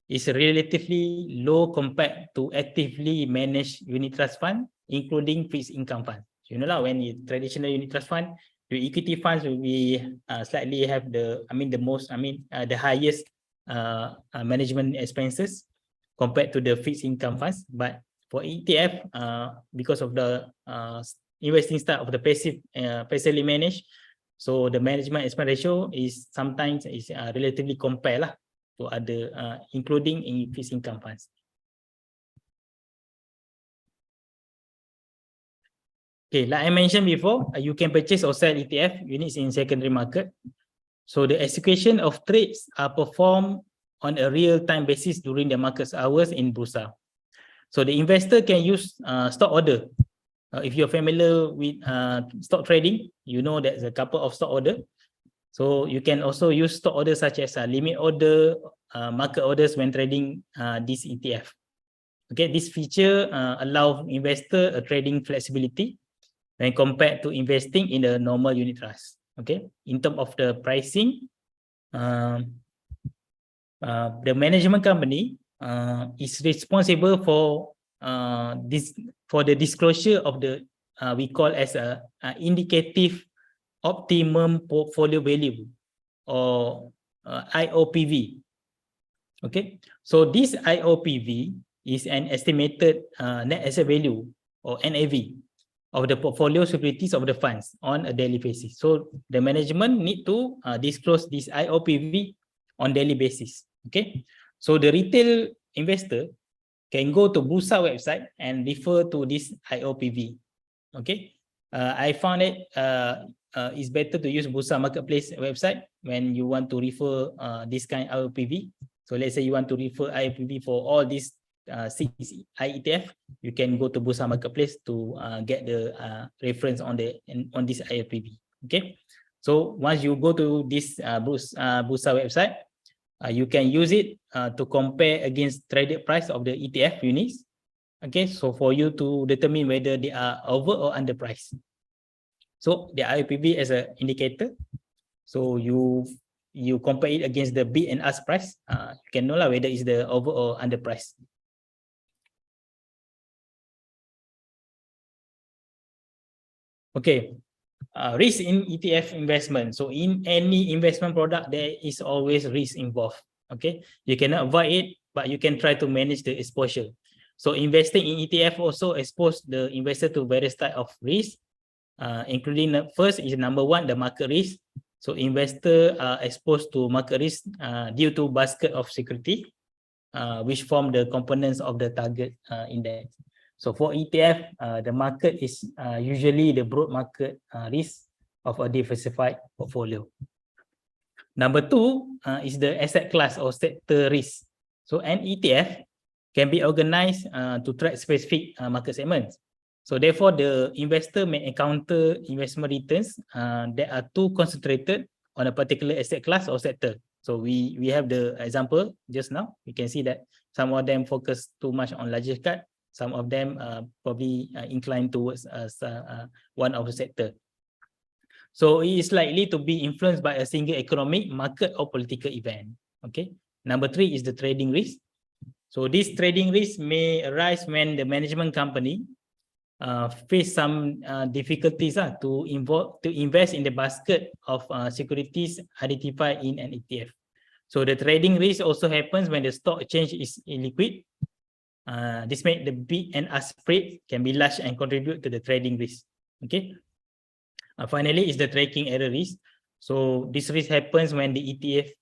is relatively low compared to actively managed unit trust fund, including fixed income fund. You know lah, when you traditional unit trust fund, the equity funds will be slightly have the the highest management expenses compared to the fixed income funds. But For ETF, because of the investing style of the passively managed, so the management expense ratio is sometimes relatively compared lah to other, including in fixed income funds. Okay, like I mentioned before, you can purchase or sell ETF units in secondary market. So the execution of trades are performed on a real-time basis during the market hours in Bursa. So the investor can use stock order. If you're familiar with stock trading, you know there's a couple of stock order. So you can also use stock orders such as limit order, market orders when trading this ETF. Okay, this feature allows investor a trading flexibility when compared to investing in a normal unit trust. Okay, in terms of the pricing, the management company is responsible for the disclosure of the we call as a indicative optimum portfolio value, or IOPV. Okay, so this IOPV is an estimated net asset value, or NAV, of the portfolio securities of the funds on a daily basis. So the management need to disclose this IOPV on daily basis. Okay, so the retail investor can go to Bursa website and refer to this IOPV. Okay, I found it it's better to use Bursa Marketplace website when you want to refer this kind of IOPV. So let's say you want to refer IOPV for all these 6 ETF, you can go to Bursa Marketplace to get the reference on this IOPV. Okay, so once you go to this Bursa website, you can use it to compare against traded price of the ETF units. Okay, so for you to determine whether they are over or under price. So the IOPV as an indicator, so you compare it against the bid and ask price, you can know whether it's the over or under price. Okay, risk in ETF investment. So in any investment product, there is always risk involved. Okay, you cannot avoid it, but you can try to manage the exposure. So investing in ETF also expose the investor to various type of risk, including the first is number one, the market risk. So investor are exposed to market risk due to basket of security, which form the components of the target index. So for ETF, the market is usually the broad market risk of a diversified portfolio. Number two is the asset class or sector risk. So an ETF can be organized to track specific market segments. So therefore, the investor may encounter investment returns that are too concentrated on a particular asset class or sector. So we have the example just now. You can see that some of them focus too much on larger cap. Some of them probably inclined towards one of the sector. So it is likely to be influenced by a single economic, market, or political event. Okay. Number three is the trading risk. So this trading risk may arise when the management company face some difficulties to invest in the basket of securities identified in an ETF. So the trading risk also happens when the stock exchange is illiquid. This makes the bid and ask spread can be large and contribute to the trading risk. Okay. Finally, is the tracking error risk. So this risk happens when the ETF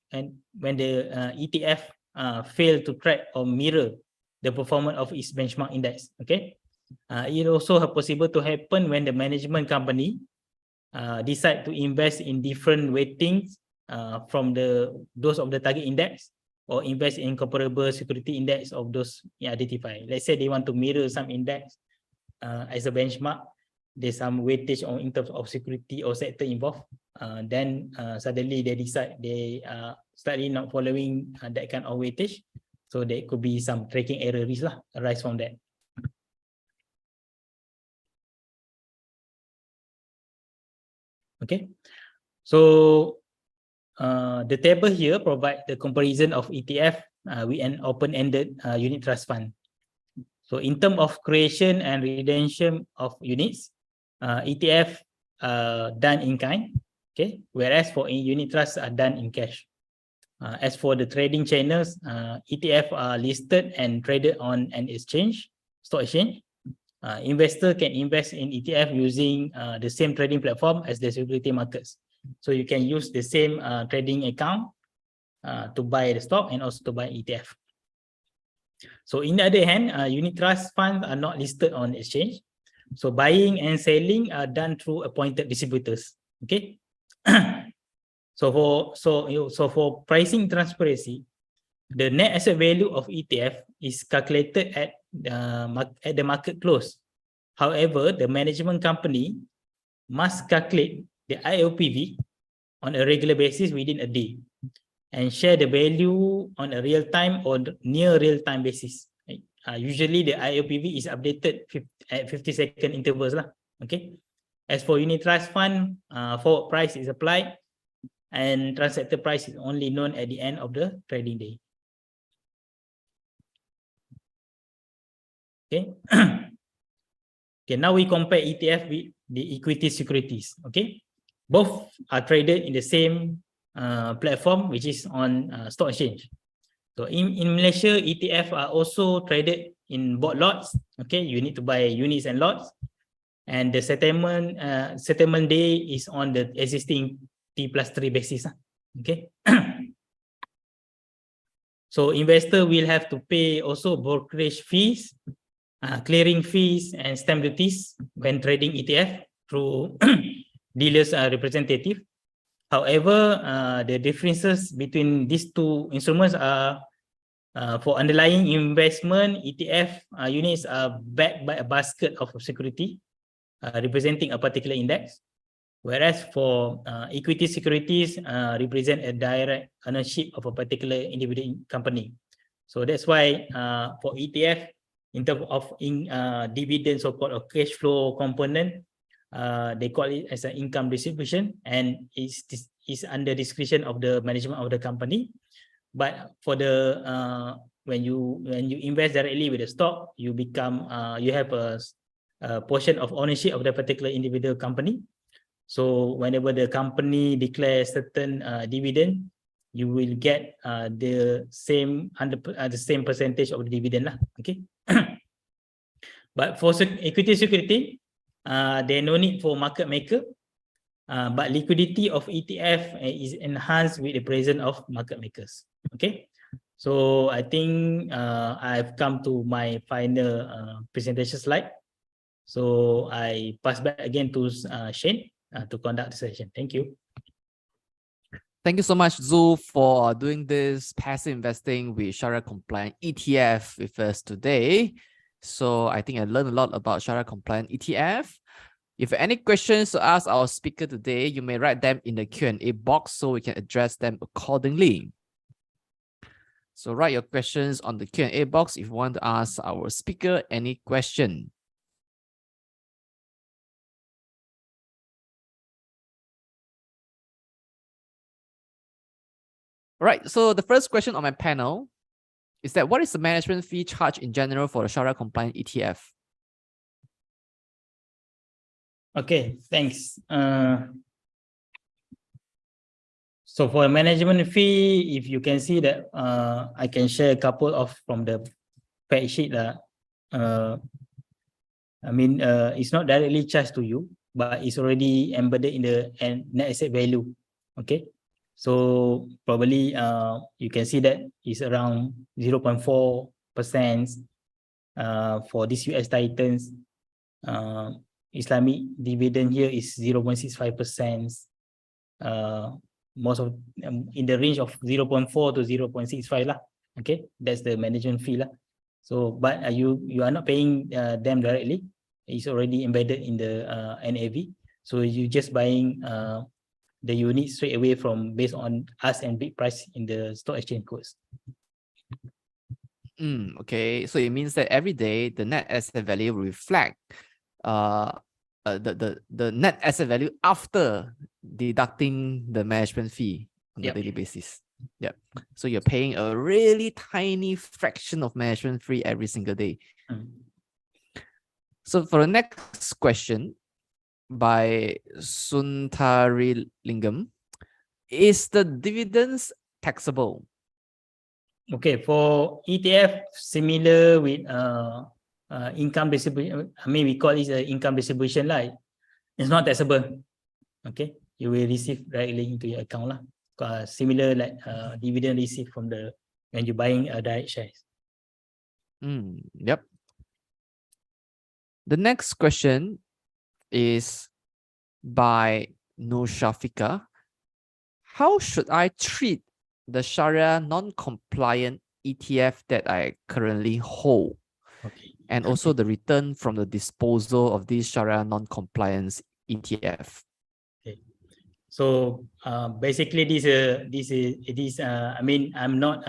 fail to track or mirror the performance of its benchmark index. Okay. It also possible to happen when the management company decide to invest in different weightings from those of the target index, or invest in comparable security index of those identified. Let's say they want to mirror some index as a benchmark. There's some weightage in terms of security or sector involved. Then suddenly they decide they slightly not following that kind of weightage. So there could be some tracking error risk arise from that. Okay, so the table here provide the comparison of ETF with an open-ended unit trust fund. So in terms of creation and redemption of units, ETF done in kind, okay, whereas for unit trusts are done in cash. As for the trading channels, ETF are listed and traded on an exchange. stock exchange. Investor can invest in ETF using the same trading platform as the security markets. So you can use the same trading account to buy the stock and also to buy ETF. So in the other hand, unit trust funds are not listed on exchange. So buying and selling are done through appointed distributors. Okay. So for pricing transparency, the net asset value of ETF is calculated at the market close. However, the management company must calculate the IOPV on a regular basis within a day and share the value on a real-time or near real-time basis. Usually, the IOPV is updated at 50-second intervals. Okay. As for unit trust fund, forward price is applied and transacted price is only known at the end of the trading day. Okay. Okay, now we compare ETF with the equity securities. Okay, both are traded in the same platform, which is on stock exchange. So in Malaysia, ETF are also traded in bought lots. Okay, you need to buy units and lots, and the settlement day is on the existing T+3 basis. Okay. So investor will have to pay also brokerage fees, clearing fees, and stamp duties when trading ETF through dealers representative. However, the differences between these two instruments are for underlying investment, ETF units are backed by a basket of security representing a particular index, whereas for equity securities represent a direct ownership of a particular individual company. So that's why for ETF, in terms of dividend, so-called or cash flow component, they call it as an income distribution, and is under discretion of the management of the company. But for the when you invest directly with the stock, you become you have a portion of ownership of the particular individual company. So whenever the company declares certain dividend, you will get the same percentage of the dividend lah. Okay. But for equity security, there no need for market maker, but liquidity of ETF is enhanced with the presence of market makers. Okay. So I think I've come to my final presentation slide. So I pass back again to Shane to conduct the session. Thank you. Thank you so much, Zul, for doing this passive investing with Shariah-compliant ETF with us today. So I think I learned a lot about Shariah-compliant ETF. If any questions to ask our speaker today, you may write them in the Q&A box so we can address them accordingly. So write your questions on the Q&A box if you want to ask our speaker any question. All right, so the first question on my panel is that what is the management fee charge in general for the Shariah-compliant ETF? Okay, thanks. So for management fee, if you can see that I can share a couple of from the fact sheet. I mean, it's not directly charged to you, but it's already embedded in the net asset value. Okay. So probably you can see that it's around 0.4% for these US Titans. Islamic dividend here is 0.65%. Most of in the range of 0.4 to 0.65 lah. Okay, that's the management fee lah. So, but you are not paying them directly. It's already embedded in the NAV. So you just buying the unit straight away from based on us and bid price in the stock exchange codes. Okay, so it means that every day the net asset value will reflect the net asset value after deducting the management fee on a daily basis. Yeah. So you're paying a really tiny fraction of management fee every single day. So for the next question by Suntari Lingam, is the dividends taxable? Okay, for ETF, similar with income distribution. I mean, we call it income distribution lah. It's not taxable. Okay, you will receive directly into your account lah. Similar like dividend received from the when you're buying direct shares. Yep. The next question is by Nur Shafika. How should I treat the Sharia non-compliant ETF that I currently hold? Okay. And also the return from the disposal of this Sharia non-compliance ETF. Okay. So basically this is I mean, I'm not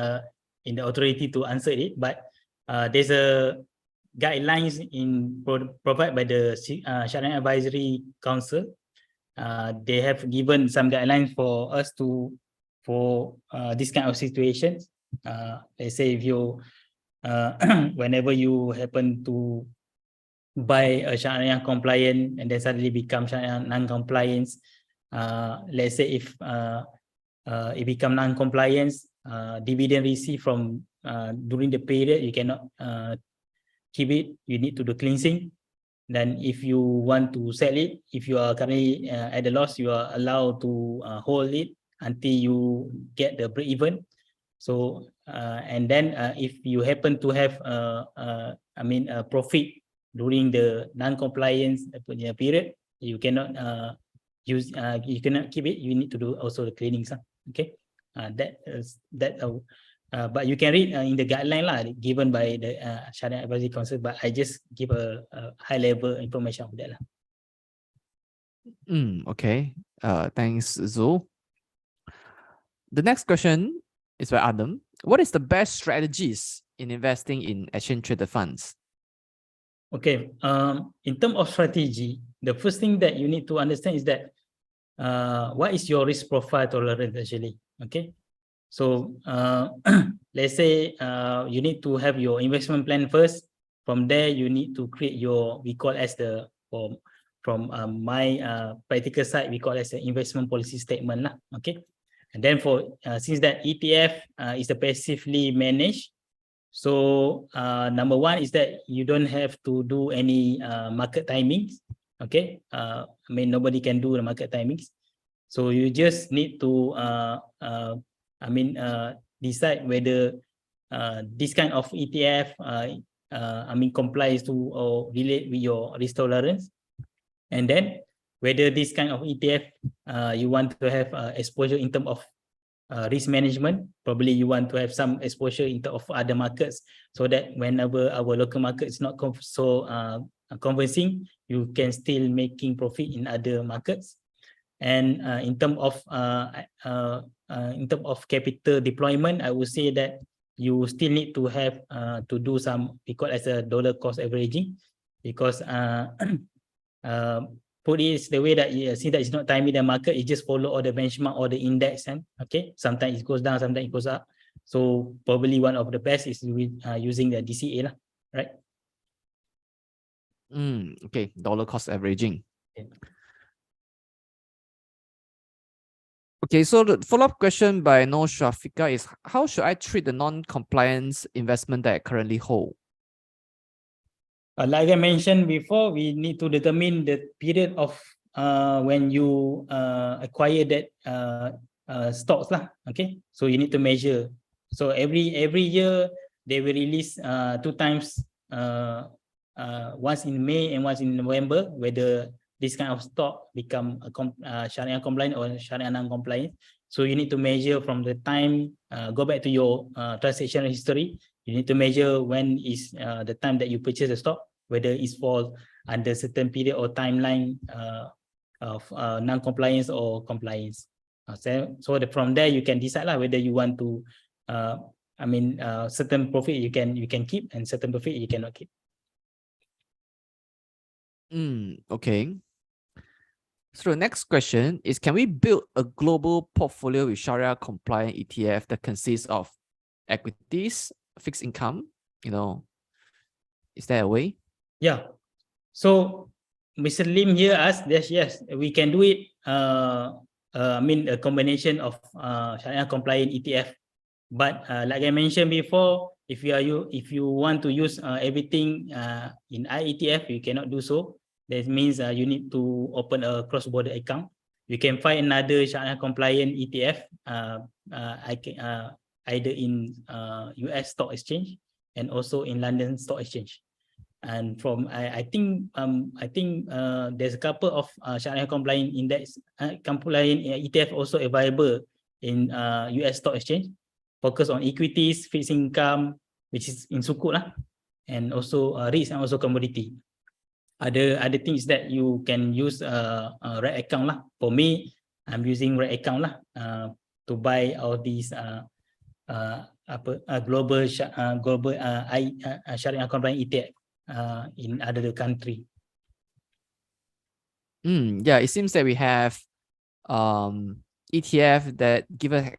in the authority to answer it, but there's a guidelines provided by the Sharia Advisory Council. They have given some guidelines for us for this kind of situations. Let's say if you whenever you happen to buy a Sharia compliant and then suddenly become Sharia non-compliance, let's say if it become non-compliance, dividend received from during the period, you cannot keep it, you need to do cleansing. Then if you want to sell it, if you are currently at a loss, you are allowed to hold it until you get the break even. So and then if you happen to have I mean a profit during the non-compliance period, you cannot use you cannot keep it, you need to do also the cleanings. Okay, but you can read in the guideline lah, given by the Sharia Advisory Council, but I just give a high level information of that lah. Okay, thanks Zul. The next question is by Adam. What is the best strategies in investing in exchange traded funds? Okay, in terms of strategy, the first thing that you need to understand is that what is your risk profile tolerance actually. Okay, so let's say you need to have your investment plan first. From there, you need to create your, we call as the, from my practical side, we call as the investment policy statement lah. Okay, and then for since that ETF is the passively managed, so number one is that you don't have to do any market timings. Okay, I mean nobody can do the market timings, so you just need to I mean decide whether this kind of ETF I mean complies to or relate with your risk tolerance, and then whether this kind of ETF you want to have exposure in terms of risk management. Probably you want to have some exposure in terms of other markets, so that whenever our local market is not so convincing, you can still making profit in other markets. And in terms of capital deployment, I would say that you still need to have to do some, we call as a dollar cost averaging, because put it the way that since that it's not timing the market, it just follow all the benchmark or the index, and okay, sometimes it goes down, sometimes it goes up. So probably one of the best is with using the DCA lah, right? Okay, dollar cost averaging. Okay, so the follow-up question by No Shafika is, how should I treat the non-compliance investment that I currently hold? Like I mentioned before, we need to determine the period of when you acquire that stocks lah. Okay, so you need to measure. So every year they will release 2 times, once in May and once in November, whether this kind of stock become Sharia compliant or Sharia non-compliant. So you need to measure from the time, go back to your transaction history. You need to measure when is the time that you purchase the stock, whether it's fall under certain period or timeline of non-compliance or compliance. So from there you can decide lah whether you want to, I mean, certain profit you can keep and certain profit you cannot keep. Okay. So the next question is, can we build a global portfolio with Shariah-compliant ETF that consists of equities, fixed income? You know, is there a way? Yeah. So Mr. Lim here asked, yes, we can do it. I mean, a combination of Shariah-compliant ETF. But like I mentioned before, if you want to use everything in IETF, you cannot do so. That means you need to open a cross-border account. You can find another Shariah-compliant ETF, either in US stock exchange and also in London stock exchange. And from I think there's a couple of Shariah-compliant index compliant ETF also available in US stock exchange, focus on equities, fixed income, which is in Sukuk lah, and also REITs and also commodity. Other things that you can use REIT account lah. For me, I'm using REIT account lah to buy all these global Shariah-compliant ETF in other country. Yeah, it seems that we have ETF that give us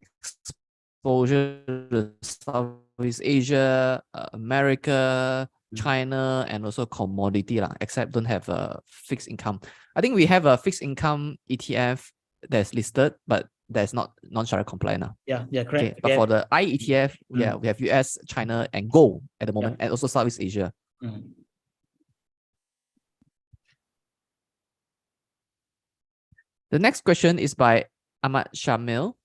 exposure to Southeast Asia, America, China, and also commodity lah, except don't have a fixed income. I think we have a fixed income ETF that's listed, but that's not non-Shariah compliant. Yeah, correct. Okay, but for the IETF, yeah, we have US, China, and gold at the moment, and also Southeast Asia. The next question is by Ahmad Shamil.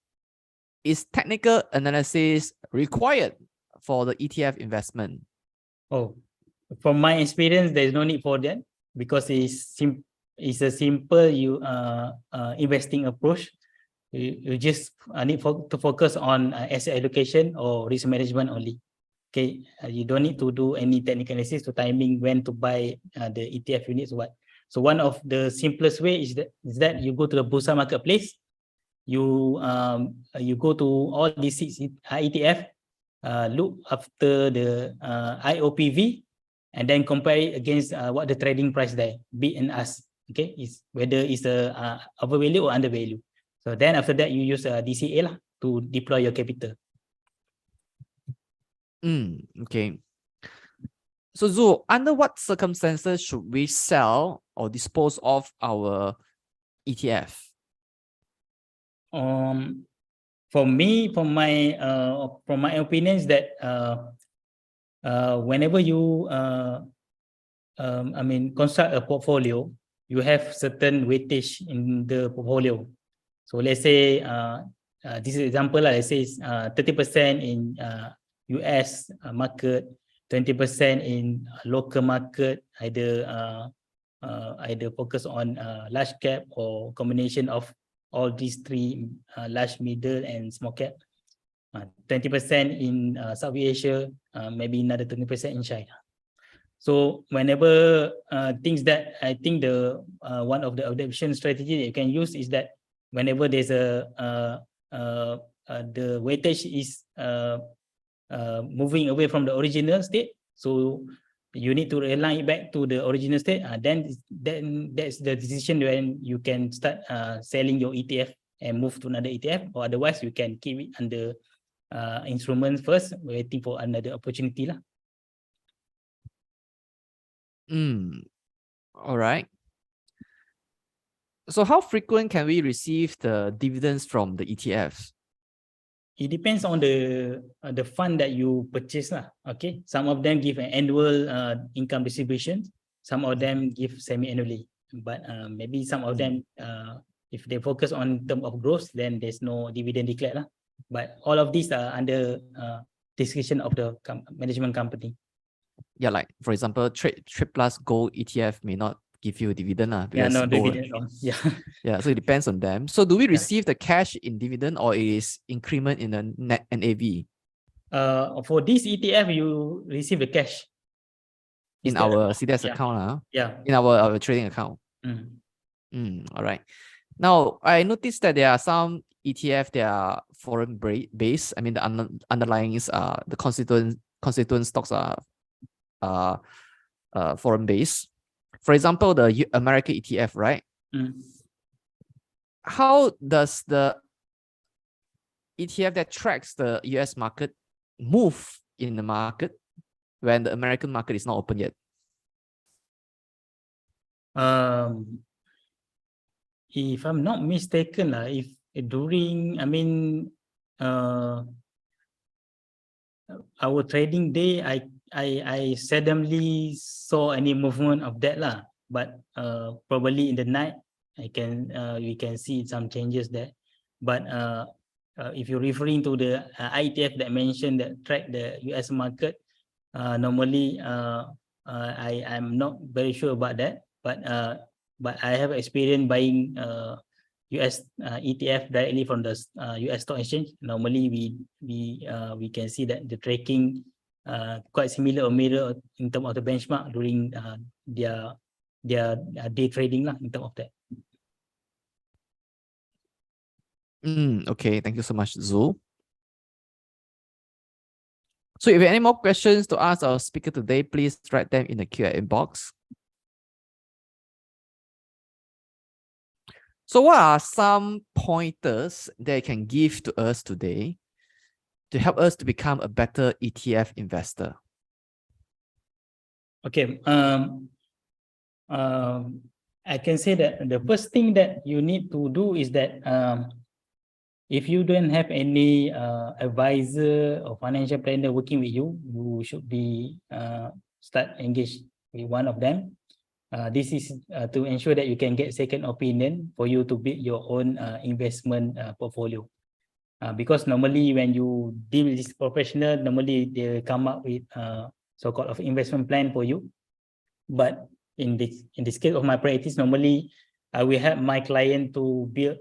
Is technical analysis required for the ETF investment? Oh, from my experience, there is no need for that because it's a simple investing approach. You just need to focus on asset allocation or risk management only. Okay, you don't need to do any technical analysis to timing when to buy the ETF units or what. So one of the simplest way is that you go to the Bursa marketplace, you go to all these 6 ETF, look after the IOPV, and then compare it against what the trading price there, bid and ask. Okay, is whether it's overvalue or undervalue. So then after that, you use DCA lah to deploy your capital. Okay. So Zul, under what circumstances should we sell or dispose of our ETF? For me, from my opinion is that whenever you construct a portfolio, you have certain weightage in the portfolio. So let's say this is example lah. Let's say 30% in US market, 20% in local market, either focus on large cap or combination of all these 3 large, middle, and small cap. 20% in Southeast Asia, maybe another 20% in China. So whenever things that I think the one of the adoption strategy that you can use is that whenever there's the weightage is moving away from the original state, so you need to realign it back to the original state. Then that's the decision when you can start selling your ETF and move to another ETF, or otherwise you can keep it under instruments first, waiting for another opportunity lah. All right. So how frequent can we receive the dividends from the ETFs? It depends on the fund that you purchase lah. Okay, some of them give an annual income distribution, some of them give semi-annually, but maybe some of them if they focus on term of growth, then there's no dividend declared lah. But all of these are under discretion of the management company. Yeah, like for example, Trade Plus Gold ETF may not give you a dividend. Yeah, no dividend. Yeah. Yeah, so it depends on them. So do we receive the cash in dividend, or is increment in the net NAV? For this ETF, you receive the cash in our CDS account. In our trading account. All right. Now, I noticed that there are some ETF that are foreign based. I mean, the underlying is the constituent stocks are foreign based. For example, the American ETF, right? How does the ETF that tracks the US market move in the market when the American market is not open yet? If I'm not mistaken, if during, I our trading day, I seldomly saw any movement of that lah. But probably in the night, we can see some changes there. But if you're referring to the ETF that mentioned that track the US market, normally I'm not very sure about that. But I have experience buying US ETF directly from the US stock exchange. Normally we can see that the tracking quite similar or mirror in terms of the benchmark during their day trading lah, in terms of that. Okay, thank you so much, Zul. So if you have any more questions to ask our speaker today, please write them in the Q&A box. So what are some pointers that you can give to us today to help us to become a better ETF investor? Okay, I can say that the first thing that you need to do is that if you don't have any advisor or financial planner working with you, you should be start engage with one of them. This is to ensure that you can get second opinion for you to build your own investment portfolio. Because normally when you deal with this professional, normally they come up with so-called of investment plan for you. But in this case of my practice, normally I will help my client to build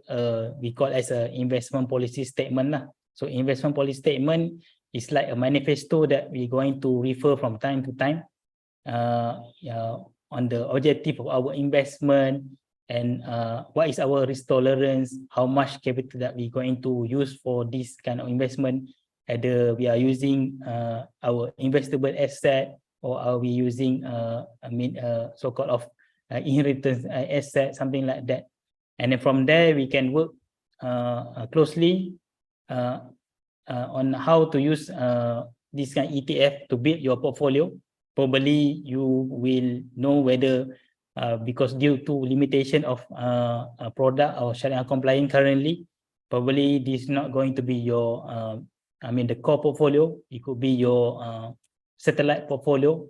we call as a investment policy statement lah. So investment policy statement is like a manifesto that we're going to refer from time to time on the objective of our investment and what is our risk tolerance, how much capital that we're going to use for this kind of investment, either we are using our investable asset or are we using so-called of inheritance asset, something like that. And then from there we can work closely on how to use this kind of ETF to build your portfolio. Probably you will know whether because due to limitation of a product or Sharia compliant currently, probably this is not going to be your the core portfolio. It could be your satellite portfolio.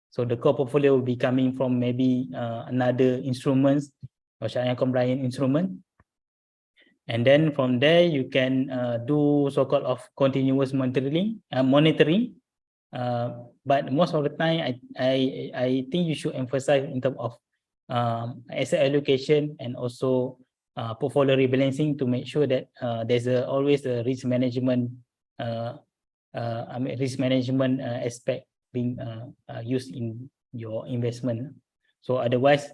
So the core portfolio will be coming from maybe another instruments or Sharia compliant instrument. And then from there you can do so-called of continuous monitoring. But most of the time, I think you should emphasize in terms of asset allocation and also portfolio rebalancing to make sure that there's always a risk management aspect being used in your investment. So otherwise,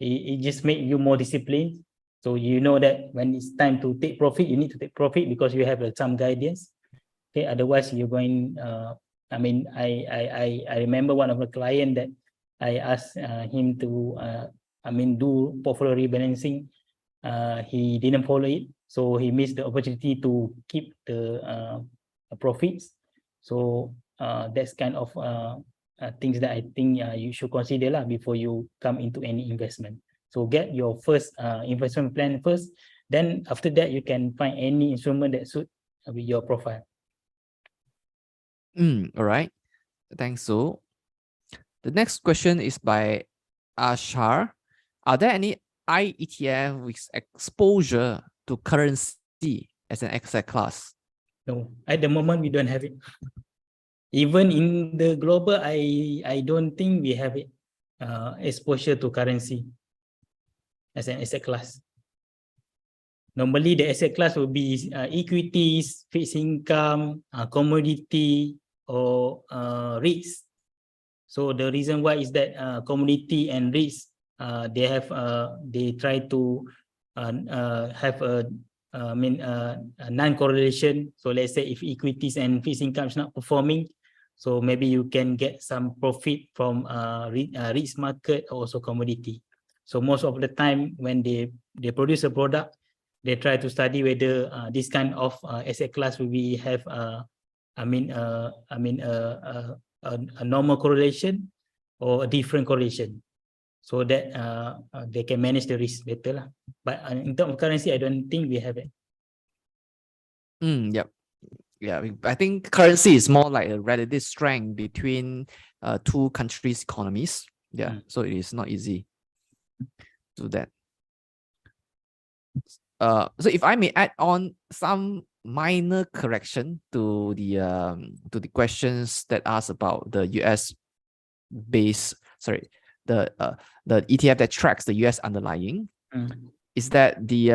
it just makes you more disciplined. So you know that when it's time to take profit, you need to take profit because you have some guidance. Okay, otherwise you're going. I remember one of the client that I asked him to do portfolio rebalancing. He didn't follow it, so he missed the opportunity to keep the profits. So that's kind of things that I think you should consider lah before you come into any investment. So get your first investment plan first. Then after that, you can find any instrument that suit with your profile. All right. Thanks, Zul. The next question is by Ashar. Are there any ETF with exposure to currency as an asset class? No, at the moment we don't have it. Even in the global, I don't think we have it exposure to currency as an asset class. Normally, the asset class will be equities, fixed income, commodity, or REITs. So the reason why is that commodity and REITs, they try to have a non-correlation. So let's say if equities and fixed income is not performing, so maybe you can get some profit from REITs market or also commodity. So most of the time when they produce a product, they try to study whether this kind of asset class will be have a normal correlation or a different correlation, so that they can manage the risk better lah. But in terms of currency, I don't think we have it. Yep. yeah, I think currency is more like a relative strength between two countries' economies. Yeah, so it is not easy to do that. So if I may add on some minor correction to the questions that ask about the US base, sorry, the ETF that tracks the US underlying, is that the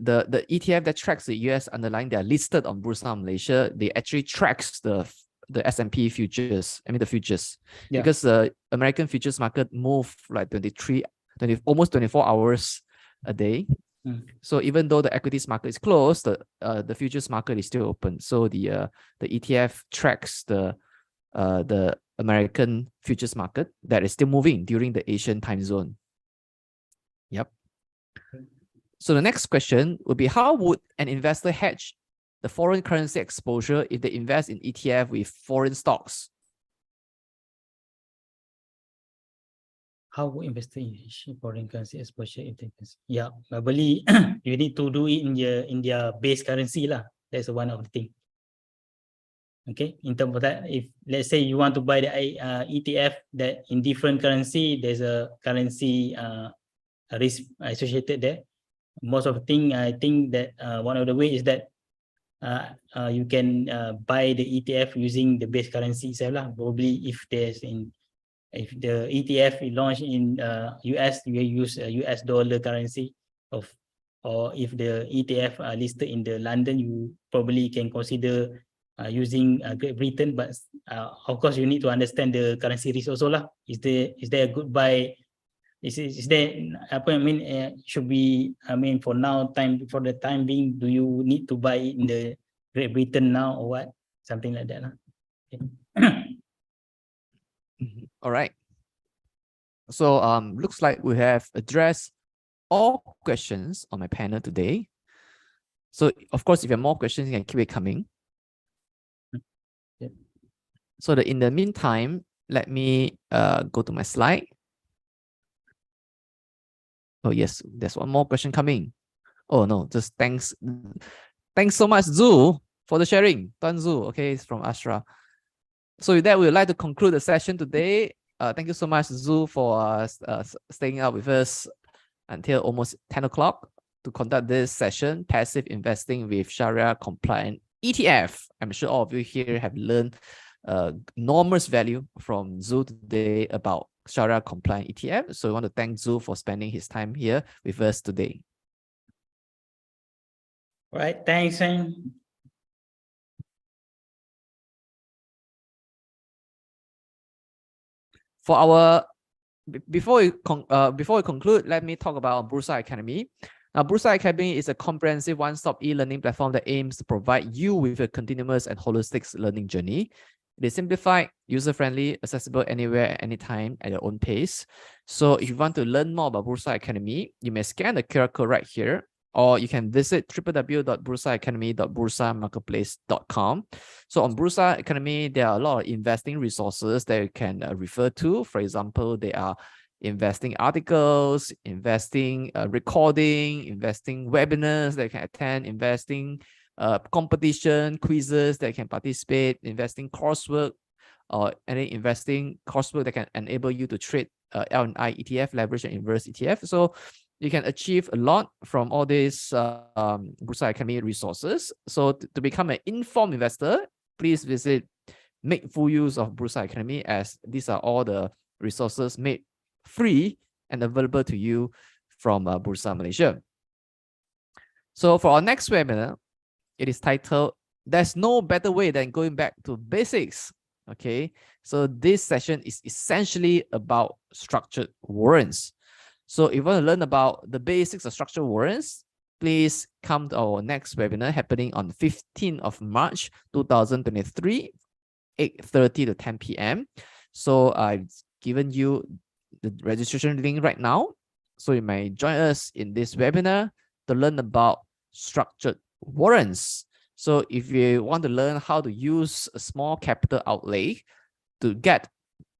ETF that tracks the US underlying, they are listed on Bursa Malaysia. They actually tracks the S&P futures, I mean the futures, because the American futures market move like almost 24 hours a day. So even though the equities market is closed, the futures market is still open. So the ETF tracks the American futures market that is still moving during the Asian time zone. Yep. So the next question would be, how would an investor hedge the foreign currency exposure if they invest in ETF with foreign stocks? How would investor in foreign currency exposure if they yeah, probably you need to do it in their base currency lah. That's one of the thing. Okay, in terms of that, if let's say you want to buy the ETF that in different currency, there's a currency risk associated there. Most of the thing, I think that one of the ways is that you can buy the ETF using the base currency itself lah. Probably if the ETF is launched in US, you use US dollar currency or if the ETF are listed in the London, you probably can consider using Great Britain, but of course you need to understand the currency risk also lah. Is there a good buy? Is there should be, I mean, for the time being, do you need to buy in the Great Britain now or what? Something like that lah. Okay. All right. So looks like we have addressed all questions on my panel today. So of course, if you have more questions, you can keep it coming. So in the meantime, let me go to my slide. Oh yes, there's one more question coming. Oh no, just thanks so much, Zhu, for the sharing. Tuan Zhu, okay, it's from Ashra. So with that, we would like to conclude the session today. Thank you so much, Zhu, for staying up with us until almost 10 o'clock to conduct this session, Passive Investing with Shariah-compliant ETF. I'm sure all of you here have learned enormous value from Zhu today about Shariah-compliant ETF. So we want to thank Zhu for spending his time here with us today. All right, thanks, Shane. For our before we conclude, let me talk about Bursa Academy. Now, Bursa Academy is a comprehensive one-stop e-learning platform that aims to provide you with a continuous and holistic learning journey. It is simplified, user-friendly, accessible anywhere, anytime, at your own pace. So if you want to learn more about Bursa Academy, you may scan the QR code right here, or you can visit www.bursaacademy.bursamarketplace.com. So on Bursa Academy, there are a lot of investing resources that you can refer to. For example, there are investing articles, investing recording, investing webinars that you can attend, investing competition, quizzes that you can participate, investing coursework, or any investing coursework that can enable you to trade L&I ETF, leverage and inverse ETF. So you can achieve a lot from all these Bursa Academy resources. So to become an informed investor, please make full use of Bursa Academy, as these are all the resources made free and available to you from Bursa Malaysia. So for our next webinar, it is titled, "There's no better way than going back to basics." Okay, so this session is essentially about structured warrants. So if you want to learn about the basics of structured warrants, please come to our next webinar happening on 15th of March 2023, 8:30 to 10 p.m. So I've given you the registration link right now. So you may join us in this webinar to learn about structured warrants. So if you want to learn how to use a small capital outlay to get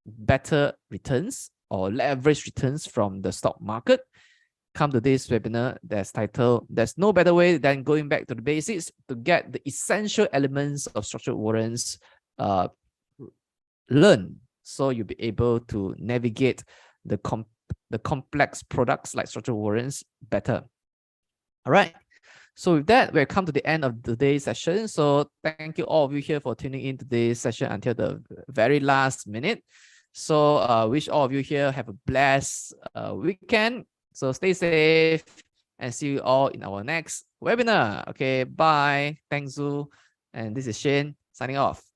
better returns or leverage returns from the stock market, come to this webinar that's titled "There's No Better Way Than Going Back to the Basics to Get the Essential Elements of Structured Warrants Learn, so you'll be able to navigate the complex products like structured warrants better." All right. So with that, we've come to the end of today's session. So thank you all of you here for tuning in to this session until the very last minute. So wish all of you here have a blessed weekend. So stay safe and see you all in our next webinar. Okay, bye. Thanks, Zu. And this is Shane signing off.